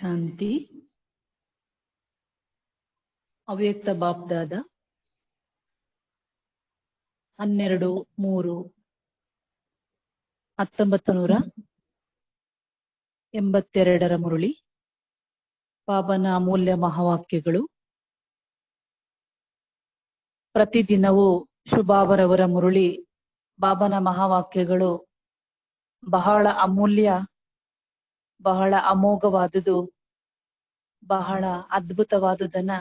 ಶಾಂತಿ. ಅವ್ಯಕ್ತ ಬಾಪ್ದಾದ 12/3/1982 ಮುರಳಿ. ಬಾಬನ ಅಮೂಲ್ಯ ಮಹಾವಾಕ್ಯಗಳು. ಪ್ರತಿದಿನವೂ ಶುಭಾಬರವರ ಮುರಳಿ ಬಾಬನ ಮಹಾವಾಕ್ಯಗಳು ಬಹಳ ಅಮೂಲ್ಯ, ಬಹಳ ಅಮೋಘವಾದುದು, ಬಹಳ ಅದ್ಭುತವಾದುದನ್ನ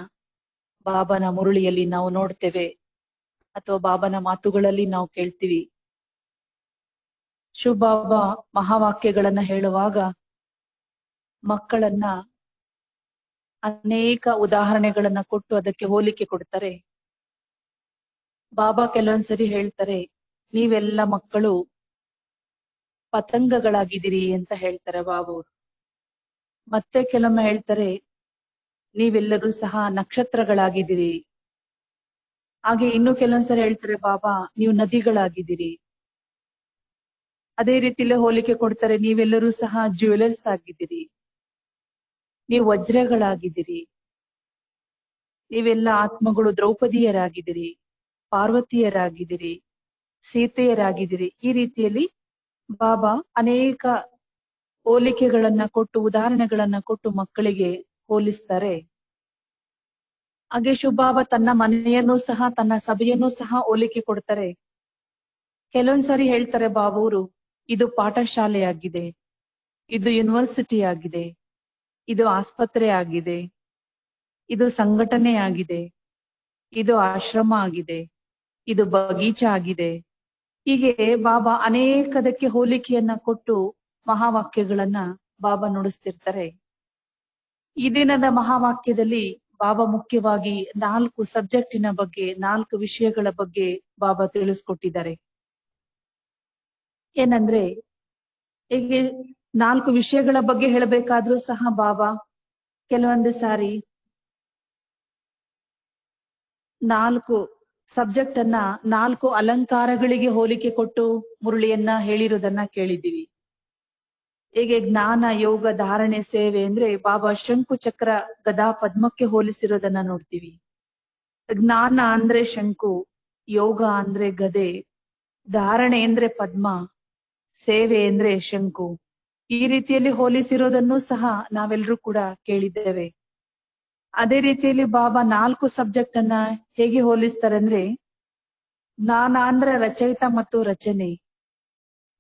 ಬಾಬನ ಮುರುಳಿಯಲ್ಲಿ ನಾವು ನೋಡ್ತೇವೆ ಅಥವಾ ಬಾಬನ ಮಾತುಗಳಲ್ಲಿ ನಾವು ಕೇಳ್ತೀವಿ. ಶುಭಾಬ ಮಹಾವಾಕ್ಯಗಳನ್ನ ಹೇಳುವಾಗ ಮಕ್ಕಳನ್ನ ಅನೇಕ ಉದಾಹರಣೆಗಳನ್ನ ಕೊಟ್ಟು ಅದಕ್ಕೆ ಹೋಲಿಕೆ ಕೊಡ್ತಾರೆ. ಬಾಬಾ ಕೆಲವೊಂದ್ಸರಿ ಹೇಳ್ತಾರೆ, ನೀವೆಲ್ಲ ಮಕ್ಕಳು ಪತಂಗಗಳಾಗಿದ್ದೀರಿ ಅಂತ ಹೇಳ್ತಾರೆ ಬಾಬಾವರು. ಮತ್ತೆ ಕೆಲವೊಮ್ಮೆ ಹೇಳ್ತಾರೆ, ನೀವೆಲ್ಲರೂ ಸಹ ನಕ್ಷತ್ರಗಳಾಗಿದ್ದೀರಿ. ಹಾಗೆ ಇನ್ನು ಕೆಲವೊಂದ್ಸರಿ ಹೇಳ್ತಾರೆ, ಬಾಬಾ ನೀವು ನದಿಗಳಾಗಿದ್ದೀರಿ. ಅದೇ ರೀತಿಲೇ ಹೋಲಿಕೆ ಕೊಡ್ತಾರೆ, ನೀವೆಲ್ಲರೂ ಸಹ ಜ್ಯುವೆಲರ್ಸ್ ಆಗಿದ್ದೀರಿ, ನೀವು ವಜ್ರಗಳಾಗಿದ್ದೀರಿ, ನೀವೆಲ್ಲ ಆತ್ಮಗಳು ದ್ರೌಪದಿಯರಾಗಿದ್ದೀರಿ, ಪಾರ್ವತಿಯರಾಗಿದ್ದೀರಿ, ಸೀತೆಯರಾಗಿದ್ದೀರಿ. ಈ ರೀತಿಯಲ್ಲಿ ಬಾಬಾ ಅನೇಕ ಹೋಲಿಕೆಗಳನ್ನ ಕೊಟ್ಟು, ಉದಾಹರಣೆಗಳನ್ನ ಕೊಟ್ಟು ಮಕ್ಕಳಿಗೆ ಹೋಲಿಸ್ತಾರೆ. ಹಾಗೆ ಶುಭಾಬ ತನ್ನ ಮನೆಯನ್ನು ಸಹ, ತನ್ನ ಸಭೆಯನ್ನು ಸಹ ಹೋಲಿಕೆ ಕೊಡ್ತಾರೆ. ಕೆಲವೊಂದ್ಸರಿ ಹೇಳ್ತಾರೆ ಬಾಬಾವರು, ಇದು ಪಾಠಶಾಲೆ ಆಗಿದೆ, ಇದು ಯೂನಿವರ್ಸಿಟಿ ಆಗಿದೆ, ಇದು ಆಸ್ಪತ್ರೆ ಆಗಿದೆ, ಇದು ಸಂಘಟನೆ ಆಗಿದೆ, ಇದು ಆಶ್ರಮ ಆಗಿದೆ, ಇದು ಬಗೀಚಾ ಆಗಿದೆ. ಹೀಗೆ ಬಾಬಾ ಅನೇಕದಕ್ಕೆ ಹೋಲಿಕೆಯನ್ನ ಕೊಟ್ಟು ಮಹಾವಾಕ್ಯಗಳನ್ನ ಬಾಬಾ ನುಡಿಸ್ತಿರ್ತಾರೆ. ಈ ದಿನದ ಮಹಾವಾಕ್ಯದಲ್ಲಿ ಬಾಬಾ ಮುಖ್ಯವಾಗಿ 4 ಸಬ್ಜೆಕ್ಟಿನ ಬಗ್ಗೆ, 4 ವಿಷಯಗಳ ಬಗ್ಗೆ ಬಾಬಾ ತಿಳಿಸ್ಕೊಟ್ಟಿದ್ದಾರೆ. ಏನಂದ್ರೆ, ಹೀಗೆ 4 ವಿಷಯಗಳ ಬಗ್ಗೆ ಹೇಳಬೇಕಾದ್ರೂ ಸಹ ಬಾಬಾ ಕೆಲವೊಂದು ಸಾರಿ 4 ಸಬ್ಜೆಕ್ಟ್ ಅನ್ನ 4 ಅಲಂಕಾರಗಳಿಗೆ ಹೋಲಿಕೆ ಕೊಟ್ಟು ಮುರುಳಿಯನ್ನ ಹೇಳಿರೋದನ್ನ ಕೇಳಿದ್ದೀವಿ. ಹೇಗೆ ಜ್ಞಾನ, ಯೋಗ, ಧಾರಣೆ, ಸೇವೆ ಅಂದ್ರೆ ಬಾಬಾ ಶಂಕು, ಚಕ್ರ, ಗದಾ, ಪದ್ಮಕ್ಕೆ ಹೋಲಿಸಿರೋದನ್ನ ನೋಡ್ತೀವಿ. ಜ್ಞಾನ ಅಂದ್ರೆ ಶಂಕು, ಯೋಗ ಅಂದ್ರೆ ಗದೆ, ಧಾರಣೆ ಅಂದ್ರೆ ಪದ್ಮ, ಸೇವೆ ಅಂದ್ರೆ ಶಂಕು. ಈ ರೀತಿಯಲ್ಲಿ ಹೋಲಿಸಿರೋದನ್ನು ಸಹ ನಾವೆಲ್ಲರೂ ಕೂಡ ಕೇಳಿದ್ದೇವೆ. ಅದೇ ರೀತಿಯಲ್ಲಿ ಬಾಬಾ 4 ಸಬ್ಜೆಕ್ಟ್ ಅನ್ನ ಹೇಗೆ ಹೋಲಿಸ್ತಾರೆ ಅಂದ್ರೆ, ಜ್ಞಾನ ಅಂದ್ರೆ ರಚಯಿತ ಮತ್ತು ರಚನೆ,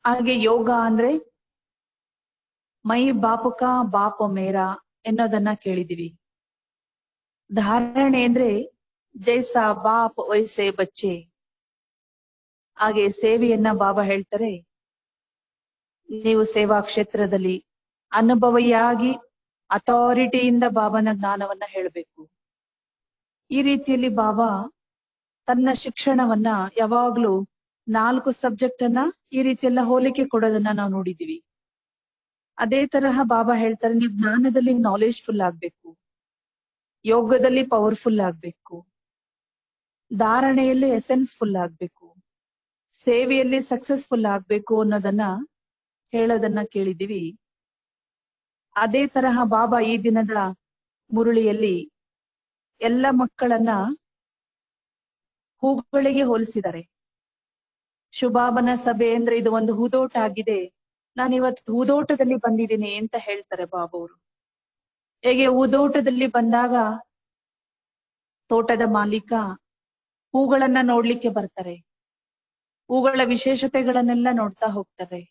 ಹಾಗೆ ಯೋಗ ಅಂದ್ರೆ ಮೈ ಬಾಪುಕ ಬಾಪ ಮೇರಾ ಎನ್ನೋದನ್ನ ಕೇಳಿದೀವಿ. ಧಾರಣೆ ಅಂದ್ರೆ ಜೈಸಾ ಬಾಪ್ ವೈಸೆ ಬಚ್ಚೆ. ಹಾಗೆ ಸೇವೆಯನ್ನ ಬಾಬಾ ಹೇಳ್ತಾರೆ, ನೀವು ಸೇವಾ ಕ್ಷೇತ್ರದಲ್ಲಿ ಅನುಭವಿಯಾಗಿ ಅಥಾರಿಟಿಯಿಂದ ಬಾಬನ ಜ್ಞಾನವನ್ನ ಹೇಳಬೇಕು. ಈ ರೀತಿಯಲ್ಲಿ ಬಾಬಾ ತನ್ನ ಶಿಕ್ಷಣವನ್ನ ಯಾವಾಗ್ಲೂ 4 ಸಬ್ಜೆಕ್ಟ್ ಅನ್ನ ಈ ರೀತಿಯೆಲ್ಲ ಹೋಲಿಕೆ ಕೊಡೋದನ್ನ ನಾವು ನೋಡಿದೀವಿ. ಅದೇ ತರಹ ಬಾಬಾ ಹೇಳ್ತಾರೆ, ನೀವು ಜ್ಞಾನದಲ್ಲಿ ನಾಲೆಜ್ ಫುಲ್ ಆಗ್ಬೇಕು, ಯೋಗದಲ್ಲಿ ಪವರ್ಫುಲ್ ಆಗ್ಬೇಕು, ಧಾರಣೆಯಲ್ಲಿ ಎಸೆನ್ಸ್ಫುಲ್ ಆಗ್ಬೇಕು, ಸೇವೆಯಲ್ಲಿ ಸಕ್ಸಸ್ಫುಲ್ ಆಗ್ಬೇಕು ಅನ್ನೋದನ್ನ ಹೇಳೋದನ್ನ ಕೇಳಿದೀವಿ. ಅದೇ ತರಹ ಬಾಬಾ ಈ ದಿನದ ಮುರುಳಿಯಲ್ಲಿ ಎಲ್ಲ ಮಕ್ಕಳನ್ನ ಹೂಗಳಿಗೆ ಹೋಲಿಸಿದ್ದಾರೆ. ಶುಭಾಬನ ಸಭೆ ಅಂದ್ರೆ ಇದು ಒಂದು ಹೂದೋಟ ಆಗಿದೆ, ನಾನಿವತ್ತು ಹೂದೋಟದಲ್ಲಿ ಬಂದಿದ್ದೀನಿ ಅಂತ ಹೇಳ್ತಾರೆ ಬಾಬಾವರು. ಹೇಗೆ ಹೂದೋಟದಲ್ಲಿ ಬಂದಾಗ ತೋಟದ ಮಾಲೀಕ ಹೂಗಳನ್ನ ನೋಡ್ಲಿಕ್ಕೆ ಬರ್ತಾರೆ, ಹೂಗಳ ವಿಶೇಷತೆಗಳನ್ನೆಲ್ಲ ನೋಡ್ತಾ ಹೋಗ್ತಾರೆ.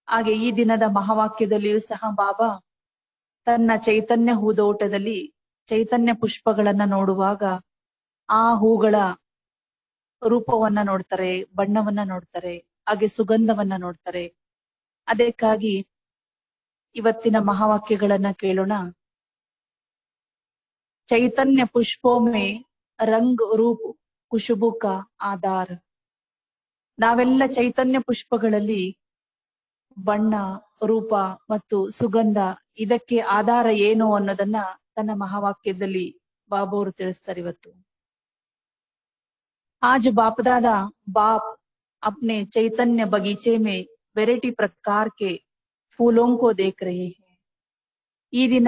ಹಾಗೆ ಈ ದಿನದ ಮಹಾವಾಕ್ಯದಲ್ಲಿಯೂ ಸಹ ಬಾಬಾ ತನ್ನ ಚೈತನ್ಯ ಹೂದೋಟದಲ್ಲಿ ಚೈತನ್ಯ ಪುಷ್ಪಗಳನ್ನ ನೋಡುವಾಗ ಆ ಹೂಗಳ ರೂಪವನ್ನ ನೋಡ್ತಾರೆ, ಬಣ್ಣವನ್ನ ನೋಡ್ತಾರೆ, ಹಾಗೆ ಸುಗಂಧವನ್ನ ನೋಡ್ತಾರೆ. ಅದಕ್ಕಾಗಿ ಇವತ್ತಿನ ಮಹಾವಾಕ್ಯಗಳನ್ನ ಕೇಳೋಣ. ಚೈತನ್ಯ ಪುಷ್ಪೋಮೆ ರಂಗ್ ರೂಪ್ ಖುಷಬು ಕಾ ಆಧಾರ್. ನಾವೆಲ್ಲ ಚೈತನ್ಯ ಪುಷ್ಪಗಳಲ್ಲಿ ಬಣ್ಣ, ರೂಪ ಮತ್ತು ಸುಗಂಧ, ಇದಕ್ಕೆ ಆಧಾರ ಏನು ಅನ್ನೋದನ್ನ ತನ್ನ ಮಹಾವಾಕ್ಯದಲ್ಲಿ ಬಾಬಾವರು ತಿಳಿಸ್ತಾರೆ. ಇವತ್ತು आज बाप दादा बाप अपने चैतन्य बगीचे में वेराइटी प्रकार के फूलों को देख रहे हैं. ಈ ದಿನ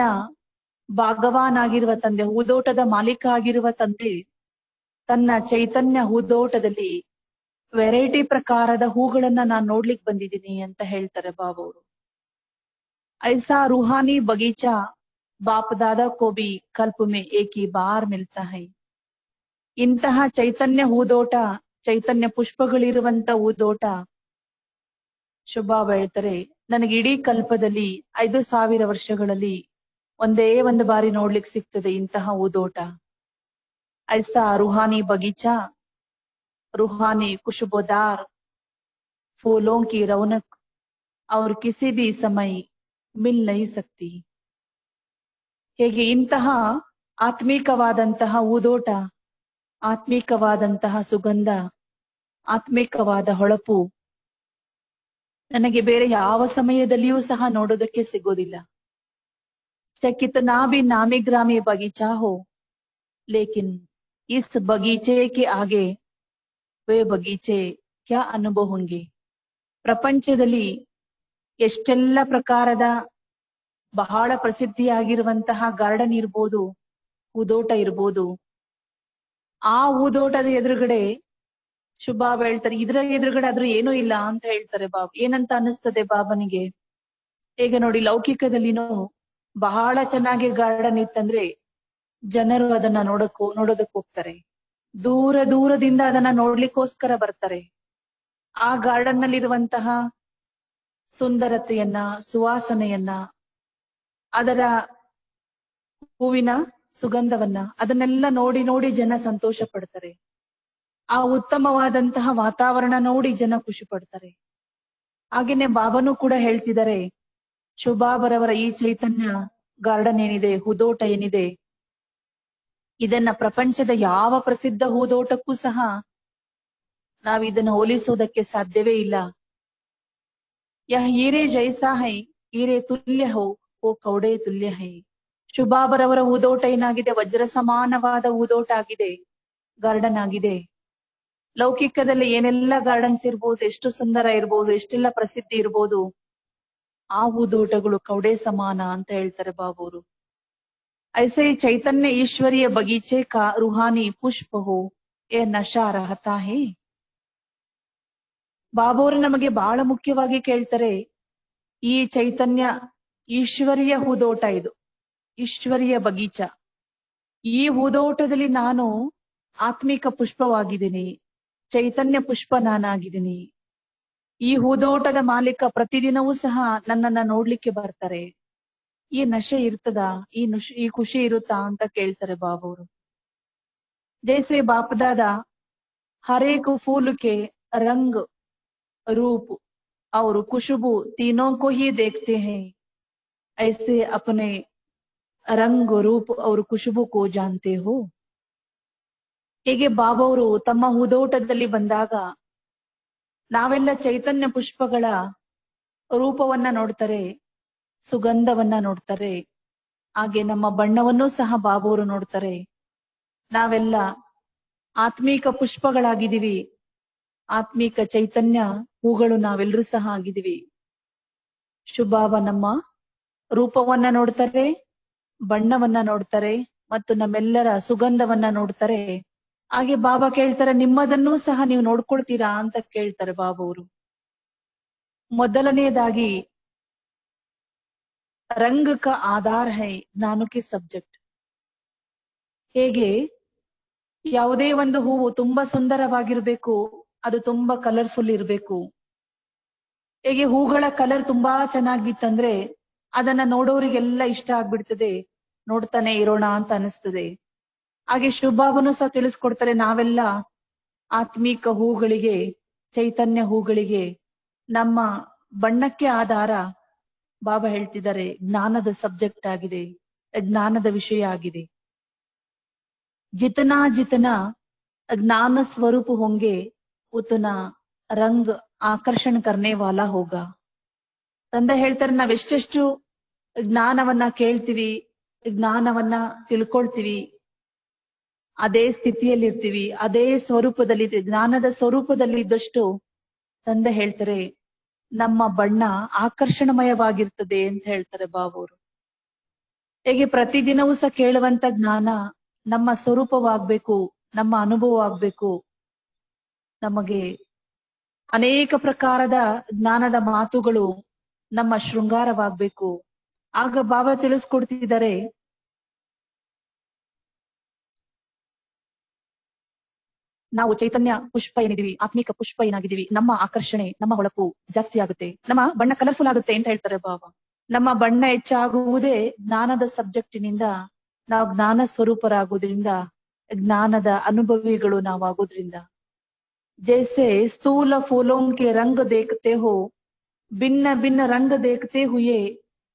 ಭಾಗವಾನ್ ಆಗಿರುವ ತಂದೆ, ಹೂದೋಟದ ಮಾಲೀಕ ಆಗಿರುವ ತಂದೆ ತನ್ನ ಚೈತನ್ಯ ಹೂದೋಟದಲ್ಲಿ ವೆರೈಟಿ ಪ್ರಕಾರದ ಹೂಗಳನ್ನ ನಾನ್ ನೋಡ್ಲಿಕ್ ಬಂದಿದ್ದೀನಿ ಅಂತ ಹೇಳ್ತಾರೆ ಬಾಬಾ ಅವರು. ಐಸಾ ರೂಹಾನಿ ಬಗೀಚಾ ಬಾಪ್ ದಾದಾ ಕೋ ಭಿ ಕಲ್ಪ ಮೇ ಏಕ್ ಹಿ ಬಾರ್ ಮಿಲ್ತಾ ಹೈ. ಇಂತಹ ಚೈತನ್ಯ ಹೂದೋಟ, ಚೈತನ್ಯ ಪುಷ್ಪಗಳಿರುವಂತ ಹೂದೋಟ ಶುಭಾಬ ಹೇಳ್ತಾರೆ ನನಗೆ ಇಡೀ ಕಲ್ಪದಲ್ಲಿ 5,000 ವರ್ಷಗಳಲ್ಲಿ ಒಂದೇ ಒಂದು ಬಾರಿ ನೋಡ್ಲಿಕ್ಕೆ ಸಿಗ್ತದೆ ಇಂತಹ ಹೂದೋಟ. ಐಸಾ ರೂಹಾನಿ ಬಗೀಚಾ रूहानी खुशबूदार फूलों की रौनक और किसी भी समय मिल नहीं सकती. ಹೇಗೆ ಇಂತಹ ಆತ್ಮಿಕವಾದಂತಹ ಹೂದೋಟ, ಆತ್ಮಿಕವಾದಂತಹ ಸುಗಂಧ, ಆತ್ಮಿಕವಾದ ಹೊಳಪು ನನಗೆ ಬೇರೆ ಯಾವ ಸಮಯದಲ್ಲಿಯೂ ಸಹ ನೋಡೋದಕ್ಕೆ ಸಿಗೋದಿಲ್ಲ. ಕಿतना भी नामी ग्रामी बगीचा हो, लेकिन इस बगीचे के आगे ವೇ ಬಗೀಚೆ ಕ್ಯಾ ಅನುಭವ ಹೊಂಗೆ. ಪ್ರಪಂಚದಲ್ಲಿ ಎಷ್ಟೆಲ್ಲ ಪ್ರಕಾರದ ಬಹಳ ಪ್ರಸಿದ್ಧಿಯಾಗಿರುವಂತಹ ಗಾರ್ಡನ್ ಇರ್ಬೋದು, ಹೂದೋಟ ಇರ್ಬೋದು, ಆ ಹೂದೋಟದ ಎದುರುಗಡೆ ಶುಭಾಬ ಹೇಳ್ತಾರೆ ಇದ್ರ ಎದುರುಗಡೆ ಆದ್ರೂ ಏನೂ ಇಲ್ಲ ಅಂತ ಹೇಳ್ತಾರೆ ಬಾಬಾ. ಏನಂತ ಅನಿಸ್ತದೆ ಬಾಬನಿಗೆ? ಹೇಗೆ ನೋಡಿ, ಲೌಕಿಕದಲ್ಲಿನೂ ಬಹಳ ಚೆನ್ನಾಗಿ ಗಾರ್ಡನ್ ಇತ್ತಂದ್ರೆ ಜನರು ಅದನ್ನ ನೋಡೋದಕ್ಕೆ ಹೋಗ್ತಾರೆ, ದೂರ ದೂರದಿಂದ ಅದನ್ನ ನೋಡ್ಲಿಕ್ಕೋಸ್ಕರ ಬರ್ತಾರೆ. ಆ ಗಾರ್ಡನ್ ನಲ್ಲಿರುವಂತಹ ಸುಂದರತೆಯನ್ನ, ಸುವಾಸನೆಯನ್ನ, ಅದರ ಹೂವಿನ ಸುಗಂಧವನ್ನ ಅದನ್ನೆಲ್ಲ ನೋಡಿ ನೋಡಿ ಜನ ಸಂತೋಷ ಪಡ್ತಾರೆ. ಆ ಉತ್ತಮವಾದಂತಹ ವಾತಾವರಣ ನೋಡಿ ಜನ ಖುಷಿ ಪಡ್ತಾರೆ. ಹಾಗೇನೆ ಬಾಬಾನೂ ಕೂಡ ಹೇಳ್ತಿದ್ದಾರೆ, ಶುಭಾಬರವರ ಈ ಚೈತನ್ಯ ಗಾರ್ಡನ್ ಏನಿದೆ, ಹೂದೋಟ ಏನಿದೆ, ಇದನ್ನ ಪ್ರಪಂಚದ ಯಾವ ಪ್ರಸಿದ್ಧ ಹೂದೋಟಕ್ಕೂ ಸಹ ನಾವಿದನ್ನು ಹೋಲಿಸೋದಕ್ಕೆ ಸಾಧ್ಯವೇ ಇಲ್ಲ. ಯಹ ಹೀರೆ ಜೈಸಾ ಹೈ ಹೀರೆ ತುಲ್ಯ ಹೋ ಕೌಡೆ ತುಲ್ಯ ಹೈ. ಶುಭಾಬರವರ ಹೂದೋಟ ಏನಾಗಿದೆ, ವಜ್ರ ಸಮಾನವಾದ ಹೂದೋಟ ಆಗಿದೆ, ಗಾರ್ಡನ್ ಆಗಿದೆ. ಲೌಕಿಕದಲ್ಲಿ ಏನೆಲ್ಲ ಗಾರ್ಡನ್ಸ್ ಇರ್ಬೋದು, ಎಷ್ಟು ಸುಂದರ ಇರ್ಬೋದು, ಎಷ್ಟೆಲ್ಲ ಪ್ರಸಿದ್ಧಿ ಇರ್ಬೋದು, ಆ ಹೂದೋಟಗಳು ಕೌಡೆ ಸಮಾನ ಅಂತ ಹೇಳ್ತಾರೆ ಬಾಬೂರು. ऐसे चैतन्य ईश्वरीय बगीचे का रूहानी पुष्प हो ये नशा रहता है. ಬಾಬಾವರು ನಮಗೆ ಬಹಳ ಮುಖ್ಯವಾಗಿ ಕೇಳ್ತಾರೆ, ಈ ಚೈತನ್ಯ ಈಶ್ವರಿಯ ಹೂದೋಟ ಇದು, ಈಶ್ವರಿಯ ಬಗೀಚ. ಈ ಹೂದೋಟದಲ್ಲಿ ನಾನು ಆತ್ಮಿಕ ಪುಷ್ಪವಾಗಿದ್ದೀನಿ, ಚೈತನ್ಯ ಪುಷ್ಪ ನಾನಾಗಿದ್ದೀನಿ. ಈ ಹೂದೋಟದ ಮಾಲೀಕ ಪ್ರತಿದಿನವೂ ಸಹ ನನ್ನನ್ನ ನೋಡ್ಲಿಕ್ಕೆ ಬರ್ತಾರೆ. ಈ ನಶೆ ಇರ್ತದ, ಈ ಖುಷಿ ಇರುತ್ತಾ ಅಂತ ಕೇಳ್ತಾರೆ ಬಾಬಾವರು. ಜೈಸೆ ಬಾಪದಾದ ಹರೇಕ್ ಫೂಲ್ ಕೆ ರಂಗ್ ರೂಪ್ और खुशबू तीनों को ही देखते हैं, ऐसे अपने रंग रूप और खुशबू को जानते हो. ಹೀಗೆ ಬಾಬಾವರು ತಮ್ಮ ಹೂದೋಟದಲ್ಲಿ ಬಂದಾಗ ನಾವೆಲ್ಲ ಚೈತನ್ಯ ಪುಷ್ಪಗಳ ರೂಪವನ್ನ ನೋಡ್ತಾರೆ, ಸುಗಂಧವನ್ನ ನೋಡ್ತಾರೆ. ಹಾಗೆ ನಮ್ಮ ಬಣ್ಣವನ್ನೂ ಸಹ ಬಾಬಾವರು ನೋಡ್ತಾರೆ. ನಾವೆಲ್ಲ ಆತ್ಮೀಕ ಪುಷ್ಪಗಳಾಗಿದ್ದೀವಿ, ಆತ್ಮೀಕ ಚೈತನ್ಯ ಹೂಗಳು ನಾವೆಲ್ಲರೂ ಸಹ ಆಗಿದ್ದೀವಿ. ಶುಭಾಬ ನಮ್ಮ ರೂಪವನ್ನ ನೋಡ್ತಾರೆ, ಬಣ್ಣವನ್ನ ನೋಡ್ತಾರೆ, ಮತ್ತು ನಮ್ಮೆಲ್ಲರ ಸುಗಂಧವನ್ನ ನೋಡ್ತಾರೆ. ಹಾಗೆ ಬಾಬಾ ಕೇಳ್ತಾರೆ, ನಿಮ್ಮದನ್ನೂ ಸಹ ನೀವು ನೋಡ್ಕೊಳ್ತೀರಾ ಅಂತ ಕೇಳ್ತಾರೆ ಬಾಬಾವರು. ಮೊದಲನೆಯದಾಗಿ ರಂಗ ಕ ಆಧಾರ ಹೈ ಜ್ಞಾನ ಕಿ ಸಬ್ಜೆಕ್ಟ್. ಹೇಗೆ ಯಾವುದೇ ಒಂದು ಹೂವು ತುಂಬಾ ಸುಂದರವಾಗಿರ್ಬೇಕು, ಅದು ತುಂಬಾ ಕಲರ್ಫುಲ್ ಇರ್ಬೇಕು. ಹೇಗೆ ಹೂಗಳ ಕಲರ್ ತುಂಬಾ ಚೆನ್ನಾಗಿತ್ತಂದ್ರೆ ಅದನ್ನ ನೋಡೋರಿಗೆಲ್ಲ ಇಷ್ಟ ಆಗ್ಬಿಡ್ತದೆ, ನೋಡ್ತಾನೆ ಇರೋಣ ಅಂತ ಅನಿಸ್ತದೆ. ಹಾಗೆ ಶುಭಾಬನು ಸಹ ತಿಳಿಸ್ಕೊಡ್ತಾರೆ, ನಾವೆಲ್ಲ ಆತ್ಮೀಕ ಹೂಗಳಿಗೆ, ಚೈತನ್ಯ ಹೂಗಳಿಗೆ ನಮ್ಮ ಬಣ್ಣಕ್ಕೆ ಆಧಾರ ಬಾಬಾ ಹೇಳ್ತಿದ್ದಾರೆ ಜ್ಞಾನದ ಸಬ್ಜೆಕ್ಟ್ ಆಗಿದೆ, ಜ್ಞಾನದ ವಿಷಯ ಆಗಿದೆ. ಜಿತನಾ ಜಿತನಾ ज्ञान स्वरूप होंगे उतना रंग ಆಕರ್ಷಣ ಕರ್ನೆ ವಾಲಾ ಹೋಗ. ತಂದೆ ಹೇಳ್ತಾರೆ, ನಾವೆಷ್ಟೆಷ್ಟು ಜ್ಞಾನವನ್ನ ಕೇಳ್ತೀವಿ, ಜ್ಞಾನವನ್ನ ತಿಳ್ಕೊಳ್ತೀವಿ, ಅದೇ ಸ್ಥಿತಿಯಲ್ಲಿ ಇರ್ತೀವಿ, ಅದೇ ಸ್ವರೂಪದಲ್ಲಿ, ಜ್ಞಾನದ ಸ್ವರೂಪದಲ್ಲಿ ಇದ್ದಷ್ಟು ತಂದೆ ಹೇಳ್ತಾರೆ ನಮ್ಮ ಬಣ್ಣ ಆಕರ್ಷಣಮಯವಾಗಿರ್ತದೆ ಅಂತ ಹೇಳ್ತಾರೆ ಬಾಬಾವರು. ಹೇಗೆ ಪ್ರತಿದಿನವೂ ಸಹ ಕೇಳುವಂತ ಜ್ಞಾನ ನಮ್ಮ ಸ್ವರೂಪವಾಗ್ಬೇಕು, ನಮ್ಮ ಅನುಭವ ಆಗ್ಬೇಕು. ನಮಗೆ ಅನೇಕ ಪ್ರಕಾರದ ಜ್ಞಾನದ ಮಾತುಗಳು ನಮ್ಮ ಶೃಂಗಾರವಾಗ್ಬೇಕು. ಆಗ ಬಾಬಾ ತಿಳಿಸ್ಕೊಡ್ತಿದ್ದಾರೆ, ನಾವು ಚೈತನ್ಯ ಪುಷ್ಪ ಏನಿದೀವಿ, ಆತ್ಮಿಕ ಪುಷ್ಪ ಏನಾಗಿದ್ದೀವಿ, ನಮ್ಮ ಆಕರ್ಷಣೆ, ನಮ್ಮ ಹೊಳಪು ಜಾಸ್ತಿ ಆಗುತ್ತೆ, ನಮ್ಮ ಬಣ್ಣ ಕಲರ್ಫುಲ್ ಆಗುತ್ತೆ ಅಂತ ಹೇಳ್ತಾರೆ ಬಾಬಾ. ನಮ್ಮ ಬಣ್ಣ ಹೆಚ್ಚಾಗುವುದೇ ಜ್ಞಾನದ ಸಬ್ಜೆಕ್ಟಿನಿಂದ. ನಾವು ಜ್ಞಾನ ಸ್ವರೂಪರಾಗುವುದರಿಂದ, ಜ್ಞಾನದ ಅನುಭವಿಗಳು ನಾವಾಗೋದ್ರಿಂದ. जैसे स्थूल फूलों के रंग देखते हो, भिन्न भिन्न रंग देखते हुए